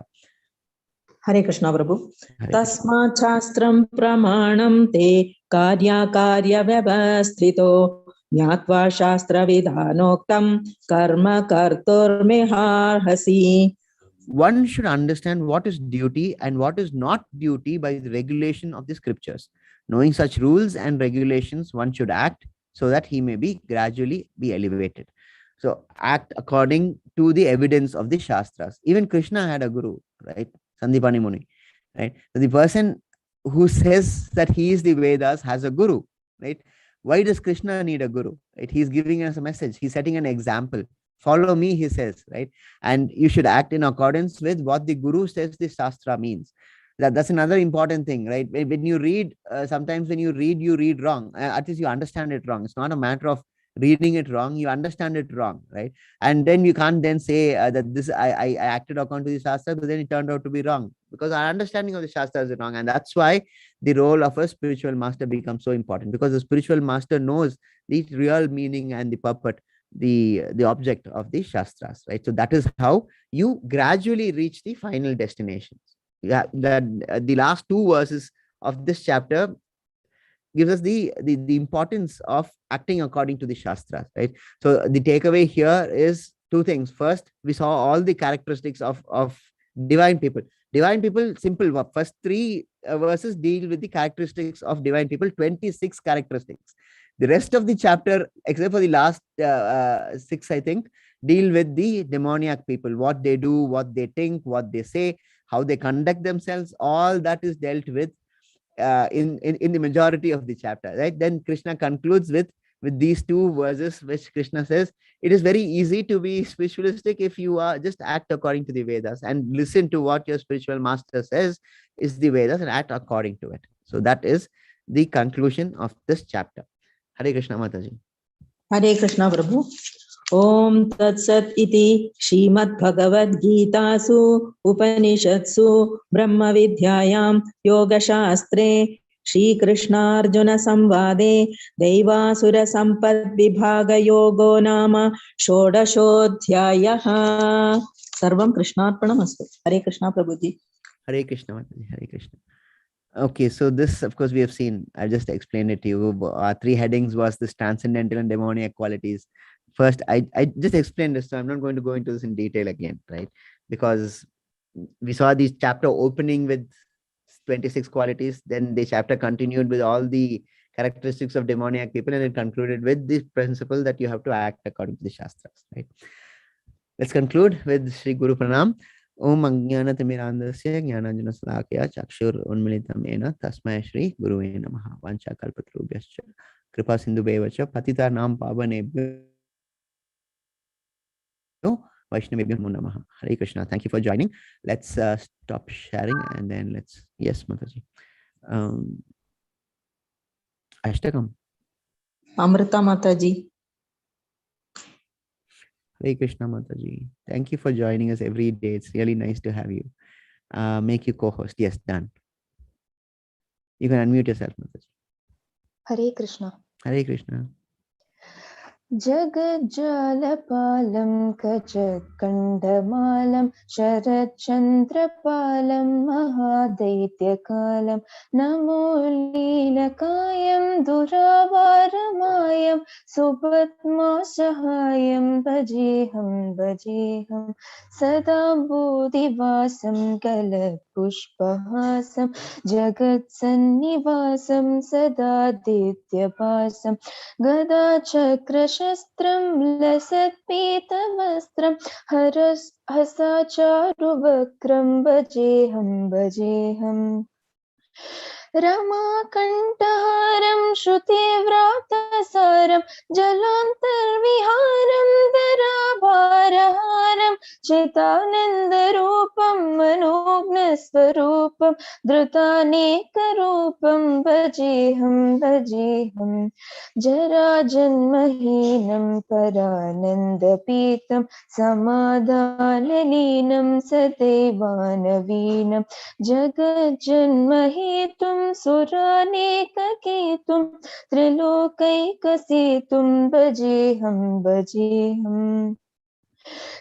Hare Krishna Prabhu. Tasmat shastram pramanam te karya vyavasthrito jnatva shastra vidhanoktam karma kartur meharhasi. One should understand what is duty and what is not duty by the regulation of the scriptures. Knowing such rules and regulations, one should act so that he may be gradually be elevated. So act according to the evidence of the Shastras. Even Krishna had a guru, right? Sandipani Muni, right? So the person who says that he is the Vedas has a guru, right? Why does Krishna need a guru? Right? He's giving us a message. He's setting an example. Follow me, he says, right? And you should act in accordance with what the Guru says the Shastra means. That's another important thing, right? When you read, sometimes when you read wrong. At least you understand it wrong. It's not a matter of reading it wrong. You understand it wrong, right? And then you can't then say that this I acted according to the Shastra, but then it turned out to be wrong because our understanding of the Shastra is wrong. And that's why the role of a spiritual master becomes so important, because the spiritual master knows the real meaning and the purpose, the object of the Shastras, right? So that is how you gradually reach the final destinations. Yeah, that the last two verses of this chapter gives us the importance of acting according to the Shastras, right? So the takeaway here is two things. First, we saw all the characteristics of divine people. Divine people, simple. First three verses deal with the characteristics of divine people, 26 characteristics. The rest of the chapter, except for the last 6, I think, deal with the demoniac people, what they do, what they think, what they say, how they conduct themselves. All that is dealt with in the majority of the chapter, right? Then Krishna concludes with these two verses, which Krishna says, it is very easy to be spiritualistic if you are just act according to the Vedas and listen to what your spiritual master says is the Vedas and act according to it. So that is the conclusion of this chapter. Hare Krishna Mataji. Hare Krishna Prabhu. Om Tat Sat Iti Srimad Bhagavad Gitasu Upanishatsu Brahma Vidyayam Yoga Shastre Shri Krishna Arjuna Samvade Devasura Sampad Vibhaga Yogo Nama Shodashodhyayaha. Sarvam Krishnarpanamastu. Hare Krishna Prabhuji. Hare Krishna Mataji. Hare Krishna. Okay, so this, of course, we have seen. I just explained it to you. Our 3 headings was this transcendental and demoniac qualities. First, I just explained this, so I'm not going to go into this in detail again, right? Because we saw this chapter opening with 26 qualities, then the chapter continued with all the characteristics of demoniac people, and it concluded with the principle that you have to act according to the Shastras, right? Let's conclude with Sri Guru Pranam. Om Ajnanatimirandasya Jnananjana Salakaya Chakshur Unmilitam Ena Tasmaya Shri Guruve Namaha Vancha Kalpatarubhyascha Kripa Sindhubevacha Patita Nam Pavanebhyo Vaishnavebhyo Namo Namaha. Hare Krishna. Thank you for joining. Let's stop sharing and then let's, yes, Mataji. Ashtakam. Amrita Mataji. Hare Krishna Mataji. Thank you for joining us every day. It's really nice to have you. Make you co-host. Yes, done. You can unmute yourself, Mataji. Hare Krishna. Hare Krishna. Jagadjalapalam Kachakandamalam Sharatchandrapalam Mahadaityakalam Namo Leelakayam Duravaaramayam Subhatma Sahayam Bhajeham Sada Bodhivasam Kalapushpahasam Jagat Sannivasam Sada Dityapasam Gada Chakrashastram Lasatpitavastram Hasacharuvakram Bhajeham Ramakantaharam Shrutivrasaram Jalantarviharam Dharabharaharam Chitanandarupam Manognasvarupam Dhrutanekaropam Bhajeham Jarajanmahinam Paranandapitam Samadhanalinam Sadevanavinam Jagajjanmahitum Suraneekaketum Trilokaikasetum Bhajeham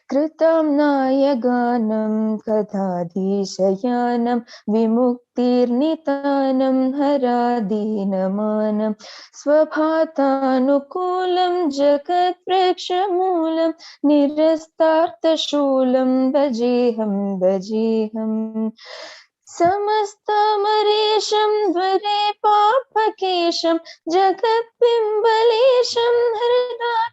Kritam Nayaganam Kathadishayanam Vimuktirnitanam Haradinamanam Swabhatanukulam Jagat Prakshamulam Nirastartashulam Bhajeham Samastamaresham Dvare Papakesham Jagatbimbalesham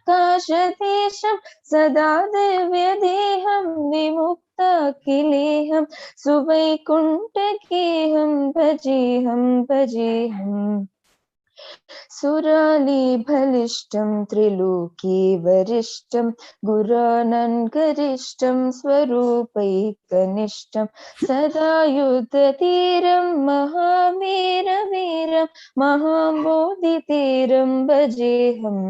Hridakashadesham Sada Divyadeham Vimukta Kileham Suvaikuntakeham Bhajeham सुरालीबलिष्टं त्रिलोकी वरिष्ठं गुरानन् गरिष्ठं स्वरूपैकनिष्ठं सदा युद्धधीरं महावीरवीरं महाबोधितीरं भजेऽहं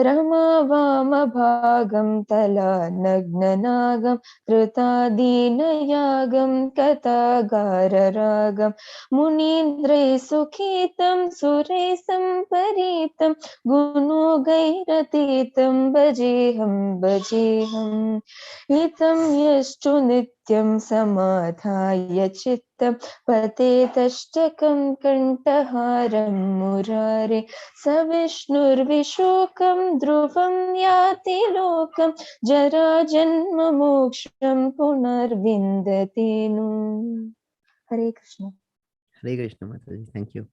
रमावामभागं तलानग्ननागं कृतादीनयागं कथागाररागं मुनीन्द्रैः सुखीतं सुरैः सम्परीतं गुणोगैरतीतं भजेऽहं हितं यश्चु नित्यं समाधाय चित्तं पतेतष्टकं कण्ठहारं मुरारे स विष्णुर्विशोकं ध्रुवं याति लोकं जराजन्ममोक्षं पुनर्विन्दति नु हरे Krishna Hare Krishna, Mataji. Thank you.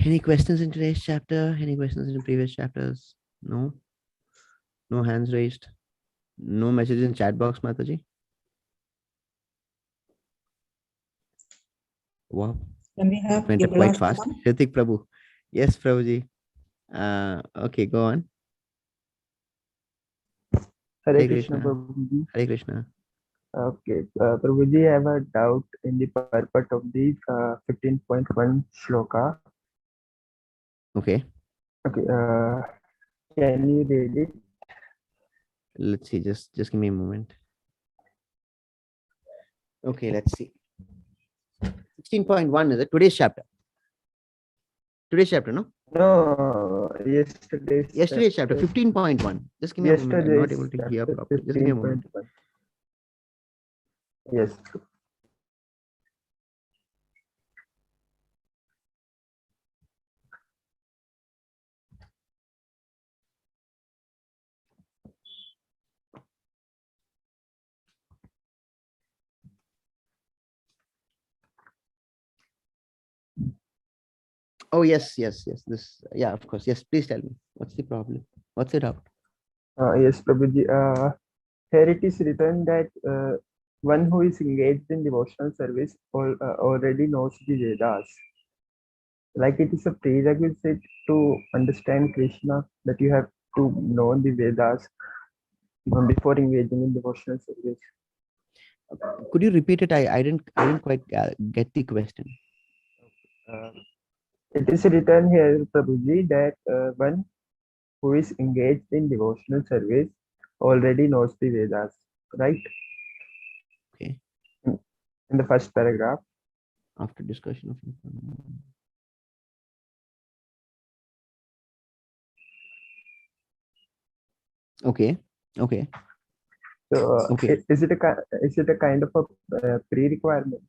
Any questions in today's chapter? Any questions in the previous chapters? No? No hands raised? No messages in chat box, Mataji? Wow. Then we have Went up quite Yabala fast. Shloka. Hritik Prabhu. Yes, Prabhuji. Okay, go on. Hare Krishna, Prabhuji. Hare Krishna. Okay, Prabhuji, I have a doubt in the purport of the 15.1 shloka. Okay, Okay, can you read it? let's see. Just give me a moment. Okay, let's see. 16.1 is it? Today's chapter. Today's chapter, no? No, Yesterday's chapter, 15.1. Just give me a moment. I'm not able to hear properly. Just give me a moment. 15.1. Yes. Oh, yes. This, yeah, of course. Yes, please tell me. What's the problem? What's it out? Yes, Prabhuji. Here it is written that one who is engaged in devotional service already knows the Vedas. Like it is a prerequisite to understand Krishna that you have to know the Vedas before engaging in devotional service. Could you repeat it? I didn't quite get the question. It is written here, Prabhuji, that one who is engaged in devotional service already knows the Vedas, right? Okay. In the first paragraph. After discussion of okay. So Okay. is it a kind of a pre-requirement?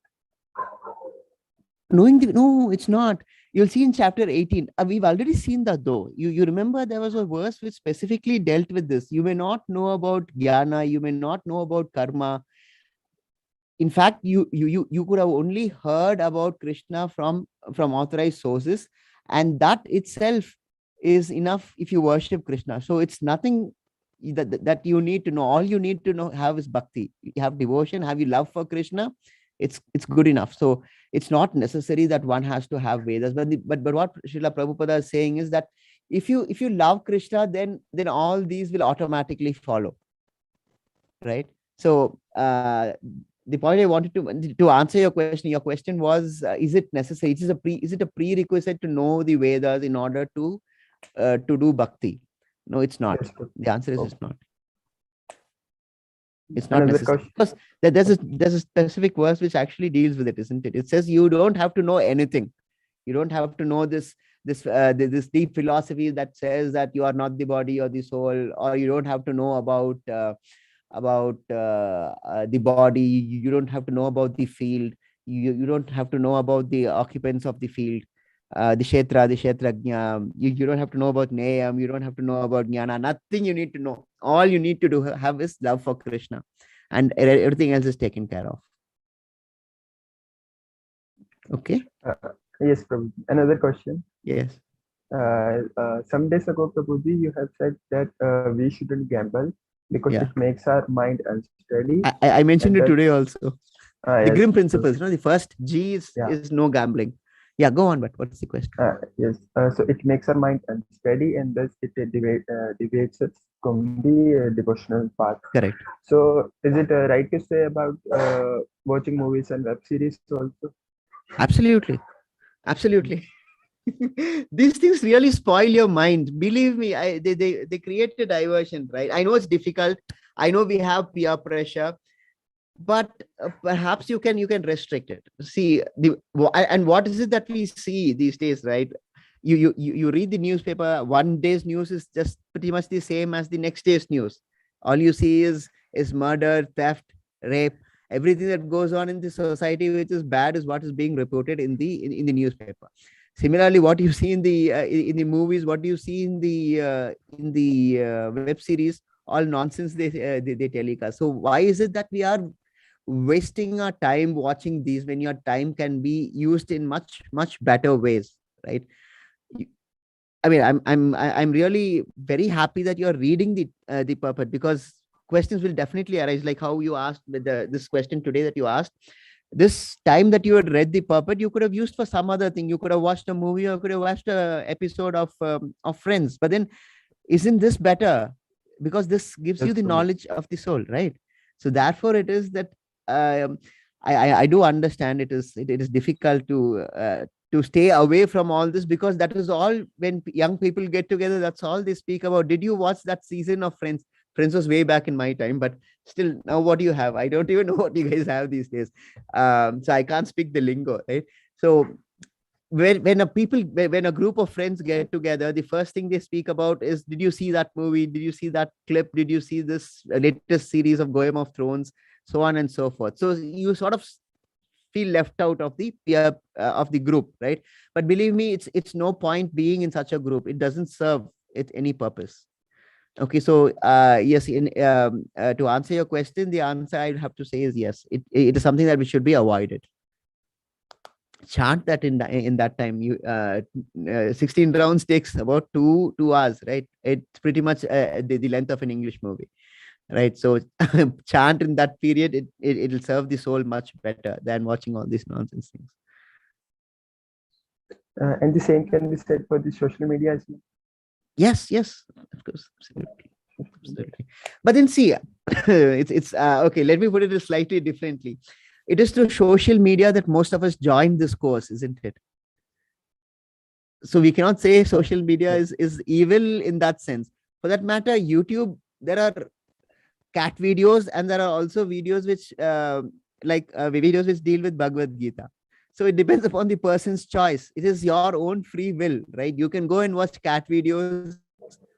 No, it's not. You'll see in chapter 18. We've already seen that though. You remember there was a verse which specifically dealt with this. You may not know about jnana, you may not know about karma. In fact, you could have only heard about Krishna from authorized sources, and that itself is enough if you worship Krishna. So it's nothing that you need to know. All you need to have is bhakti. You have devotion, have you love for Krishna, it's good enough. So it's not necessary that one has to have Vedas. But what Srila Prabhupada is saying is that if you love Krishna, then all these will automatically follow. Right? So the point I wanted to answer your question was, is it necessary? Is it a prerequisite to know the Vedas in order to do bhakti? No, it's not. Yes, The answer is it's not. It's not Another necessary. Because there's a specific verse which actually deals with it, isn't it? It says you don't have to know anything. You don't have to know this deep philosophy that says that you are not the body or the soul, or you don't have to know about the body. You don't have to know about the field. You don't have to know about the occupants of the field, the kshetrajna. You don't have to know about nayam. You don't have to know about jnana. Nothing you need to know. All you need to have is love for Krishna, and everything else is taken care of. Okay. Yes, Prabhuji. Another question. Yes. Some days ago, Prabhuji, you have said that we shouldn't gamble because Yeah. it makes our mind unsteady. I mentioned it today also. The Yes, Grimm principles. The first G is no gambling. Yeah, go on, but what's the question? Yes, so it makes our mind unsteady and thus it deviates us from the devotional path. Correct. So, is it right to say about watching movies and web series also? Absolutely. Absolutely. These things really spoil your mind. Believe me, they create a diversion, right? I know it's difficult. I know we have peer pressure, but perhaps you can restrict it. See and what is it that we see these days, right? You read the newspaper. One day's news is just pretty much the same as the next day's news. All you see is murder, theft, rape, everything that goes on in the society which is bad is what is being reported in the newspaper. Similarly, what you see in the movies, what you see in the web series, all nonsense they telecast. So why is it that we are wasting our time watching these when your time can be used in much better ways, right? You- I mean, I'm really very happy that you're reading the purport, because questions will definitely arise, like how you asked with this question today that you asked. This time that you had read the purport, you could have used for some other thing. You could have watched a movie, or could have watched a episode of Friends. But then, isn't this better? Because this gives you Yes, the Prabhu. knowledge of the soul, right? So therefore, it is that um, I do understand it is difficult to stay away from all this, because that is all when young people get together. That's all they speak about. Did you watch that season of Friends? Friends was way back in my time, but still, now what do you have? I don't even know what you guys have these days. So I can't speak the lingo, right? So when a group of friends get together, the first thing they speak about is, did you see that movie? Did you see that clip? Did you see this latest series of Game of Thrones? So on and so forth. So you sort of feel left out of the peer of the group, right? But believe me, it's no point being in such a group. It doesn't serve it any purpose. Okay, so yes, to answer your question, the answer I'd have to say is yes. It is something that we should be avoided. Chant that in that time, 16 rounds takes about 2 hours, right? It's pretty much the length of an English movie, right? So chant in that period, it'll serve the soul much better than watching all these nonsense things. And the same can be said for the social media as well. Yes, of course, absolutely. But then see, it's okay. Let me put it slightly differently. It is through social media that most of us join this course, isn't it? So we cannot say social media is evil in that sense. For that matter, YouTube, there are cat videos, and there are also videos which videos which deal with Bhagavad Gita. So it depends upon the person's choice. It is your own free will, right? You can go and watch cat videos,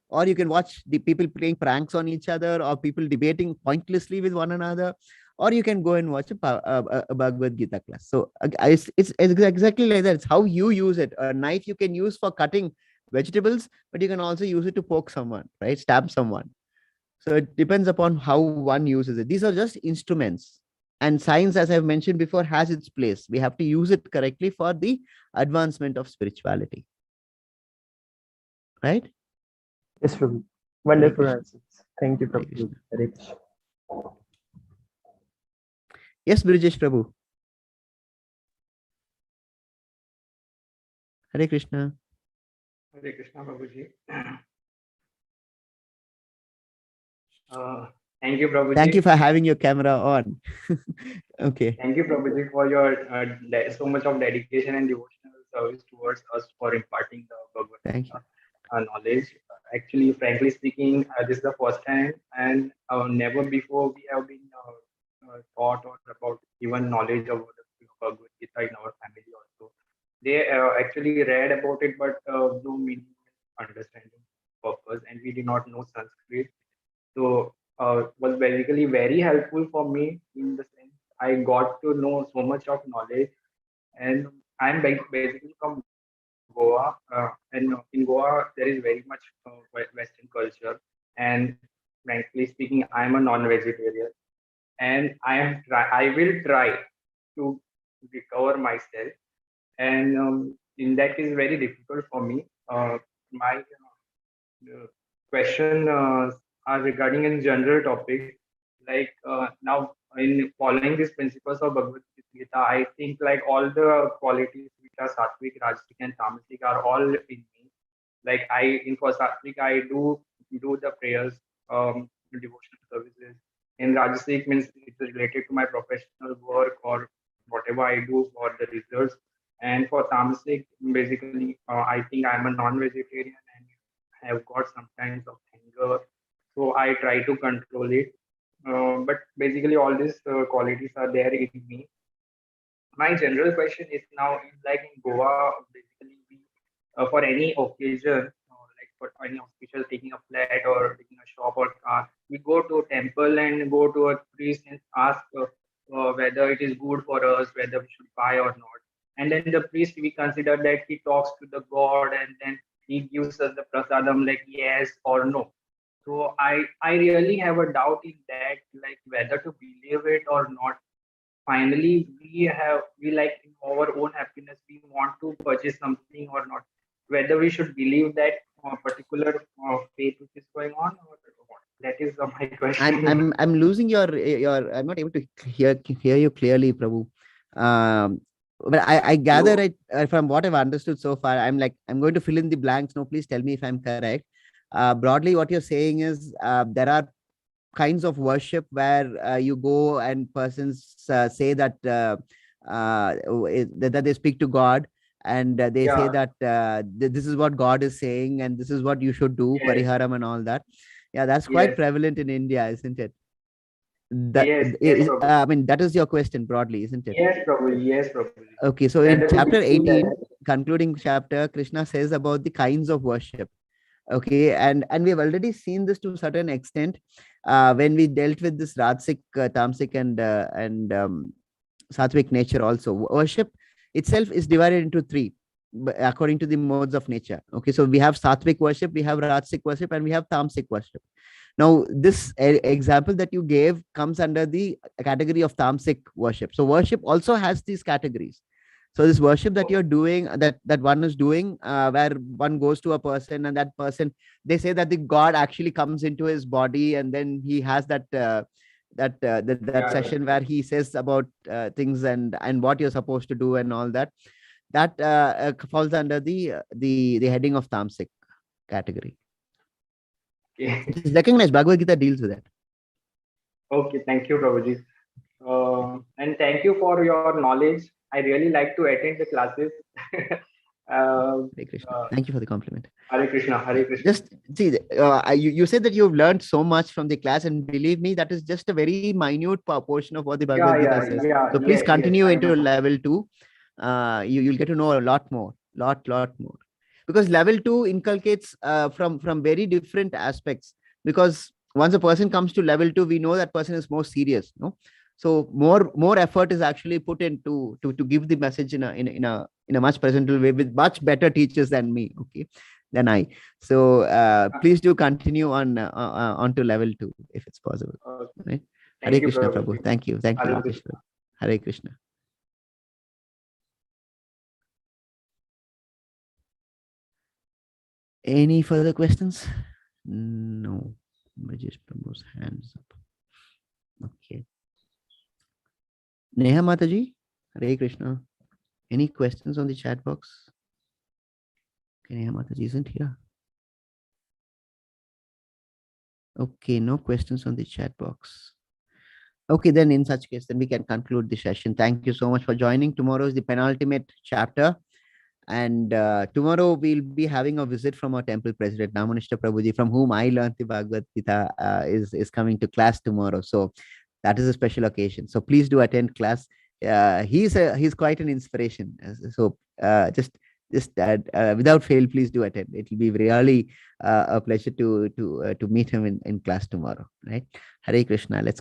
or you can watch the people playing pranks on each other, or people debating pointlessly with one another, or you can go and watch a Bhagavad Gita class. So it's exactly like that. It's how you use it. A knife you can use for cutting vegetables, but you can also use it to poke someone, right? Stab someone. So it depends upon how one uses it. These are just instruments. And science, as I've mentioned before, has its place. We have to use it correctly for the advancement of spirituality. Right? Yes, Prabhu. Wonderful Krishna. answers. Thank you, Hare Prabhu. Krishna. Hare Krishna. Yes, Brijesh Prabhu. Hare Krishna. Hare Krishna, Prabhuji. Thank you, Prabhuji. Thank you for having your camera on. Okay. Thank you, Prabhuji, for your so much of dedication and devotional service towards us for imparting the Bhagavad Thank Gita knowledge. Actually, frankly speaking, this is the first time, and never before we have been taught or about even knowledge of the Bhagavad Gita in our family also. They actually read about it, but no meaning, understanding, purpose, and we did not know Sanskrit. So was basically very helpful for me in the sense I got to know so much of knowledge, and I'm basically from Goa, and in Goa there is very much Western culture, and frankly speaking, I'm a non-vegetarian, and I will try to recover myself, and in that is very difficult for me. My question are regarding in general topic, like now in following these principles of Bhagavad Gita, I think like all the qualities which Vishishta, Satvik, Rajasic, and Tamasic are all in me. Like for Satvik, I do the prayers, devotional services. In Rajasic means it's related to my professional work or whatever I do for the results. And for Tamasic, basically, I think I'm a non-vegetarian and have got some kinds of anger, so I try to control it. But basically, all these qualities are there in me. My general question is now, like in Goa, basically, for any occasion, like for any official taking a flat or taking a shop or car, we go to a temple and go to a priest and ask whether it is good for us, whether we should buy or not. And then the priest, we consider that he talks to the God and then he gives us the prasadam like yes or no. So I really have a doubt in that, like whether to believe it or not. Finally, we like in our own happiness, we want to purchase something or not. Whether we should believe that particular faith which is going on or what. That is my question. I'm losing your I'm not able to hear you clearly, Prabhu. But I gather Hello? it from what I've understood so far. I'm going to fill in the blanks. No, please tell me if I'm correct. Broadly, what you're saying is there are kinds of worship where you go and persons say that that they speak to God, and they say Yeah. that this is what God is saying and this is what you should do, Yes. pariharam and all that. Yeah, that's quite Yes. prevalent in India, isn't it? That Yes. Yes, is, Prabhu. I mean, that is your question broadly, isn't it? Yes, Prabhu. Yes, Prabhu. Okay, so in Whether to chapter believe 18, that. concluding chapter, Krishna says about the kinds of worship. Okay, and we've already seen this to a certain extent when we dealt with this Rajasic, Tamasic, and Sattvic nature. Also, worship itself is divided into three according to the modes of nature. Okay, so we have Sattvic worship, we have Rajasic worship, and we have Tamasic worship. Now, this example that you gave comes under the category of Tamasic worship. So worship also has these categories. So this worship that you're doing, that one is doing, where one goes to a person and that person, they say that the God actually comes into his body and then he has that Yeah. session where he says about things and what you're supposed to do and all that. That falls under the heading of Tamasic category. Okay. It is recognized. Bhagavad Gita deals with that. Okay. Thank you, Prabhuji. And thank you for your knowledge. I really like to attend the classes. Hare Krishna. Thank you for the compliment. Hare Krishna. Hare Krishna. Just see, you said that you've learned so much from the class, and believe me, that is just a very minute portion of what the Bhagavad Gita says. So please continue into level 2. You'll get to know a lot more, lot more, because level 2 inculcates from very different aspects. Because once a person comes to level 2, we know that person is more serious, no? So more effort is actually put into to give the message in a much presentable way with much better teachers than me, okay, than I. So please do continue on to level 2 if it's possible. Right? Hare Krishna, Prabhu. Thank you. Hare Krishna. Hare Krishna. Any further questions? No. Rajesh Prabhu's hands up. Okay. Neha Mataji, Hare Krishna. Any questions on the chat box? Okay, Neha Mataji isn't here. Okay, no questions on the chat box. Okay, then in such case, then we can conclude the session. Thank you so much for joining. Tomorrow is the penultimate chapter. And tomorrow we'll be having a visit from our temple president, Namanishta Prabhuji, from whom I learned the Bhagavad Gita, is coming to class tomorrow. So that is a special occasion. So please do attend class. He's quite an inspiration. So just without fail, please do attend. It will be really a pleasure to meet him in class tomorrow. Right? Hare Krishna. Let's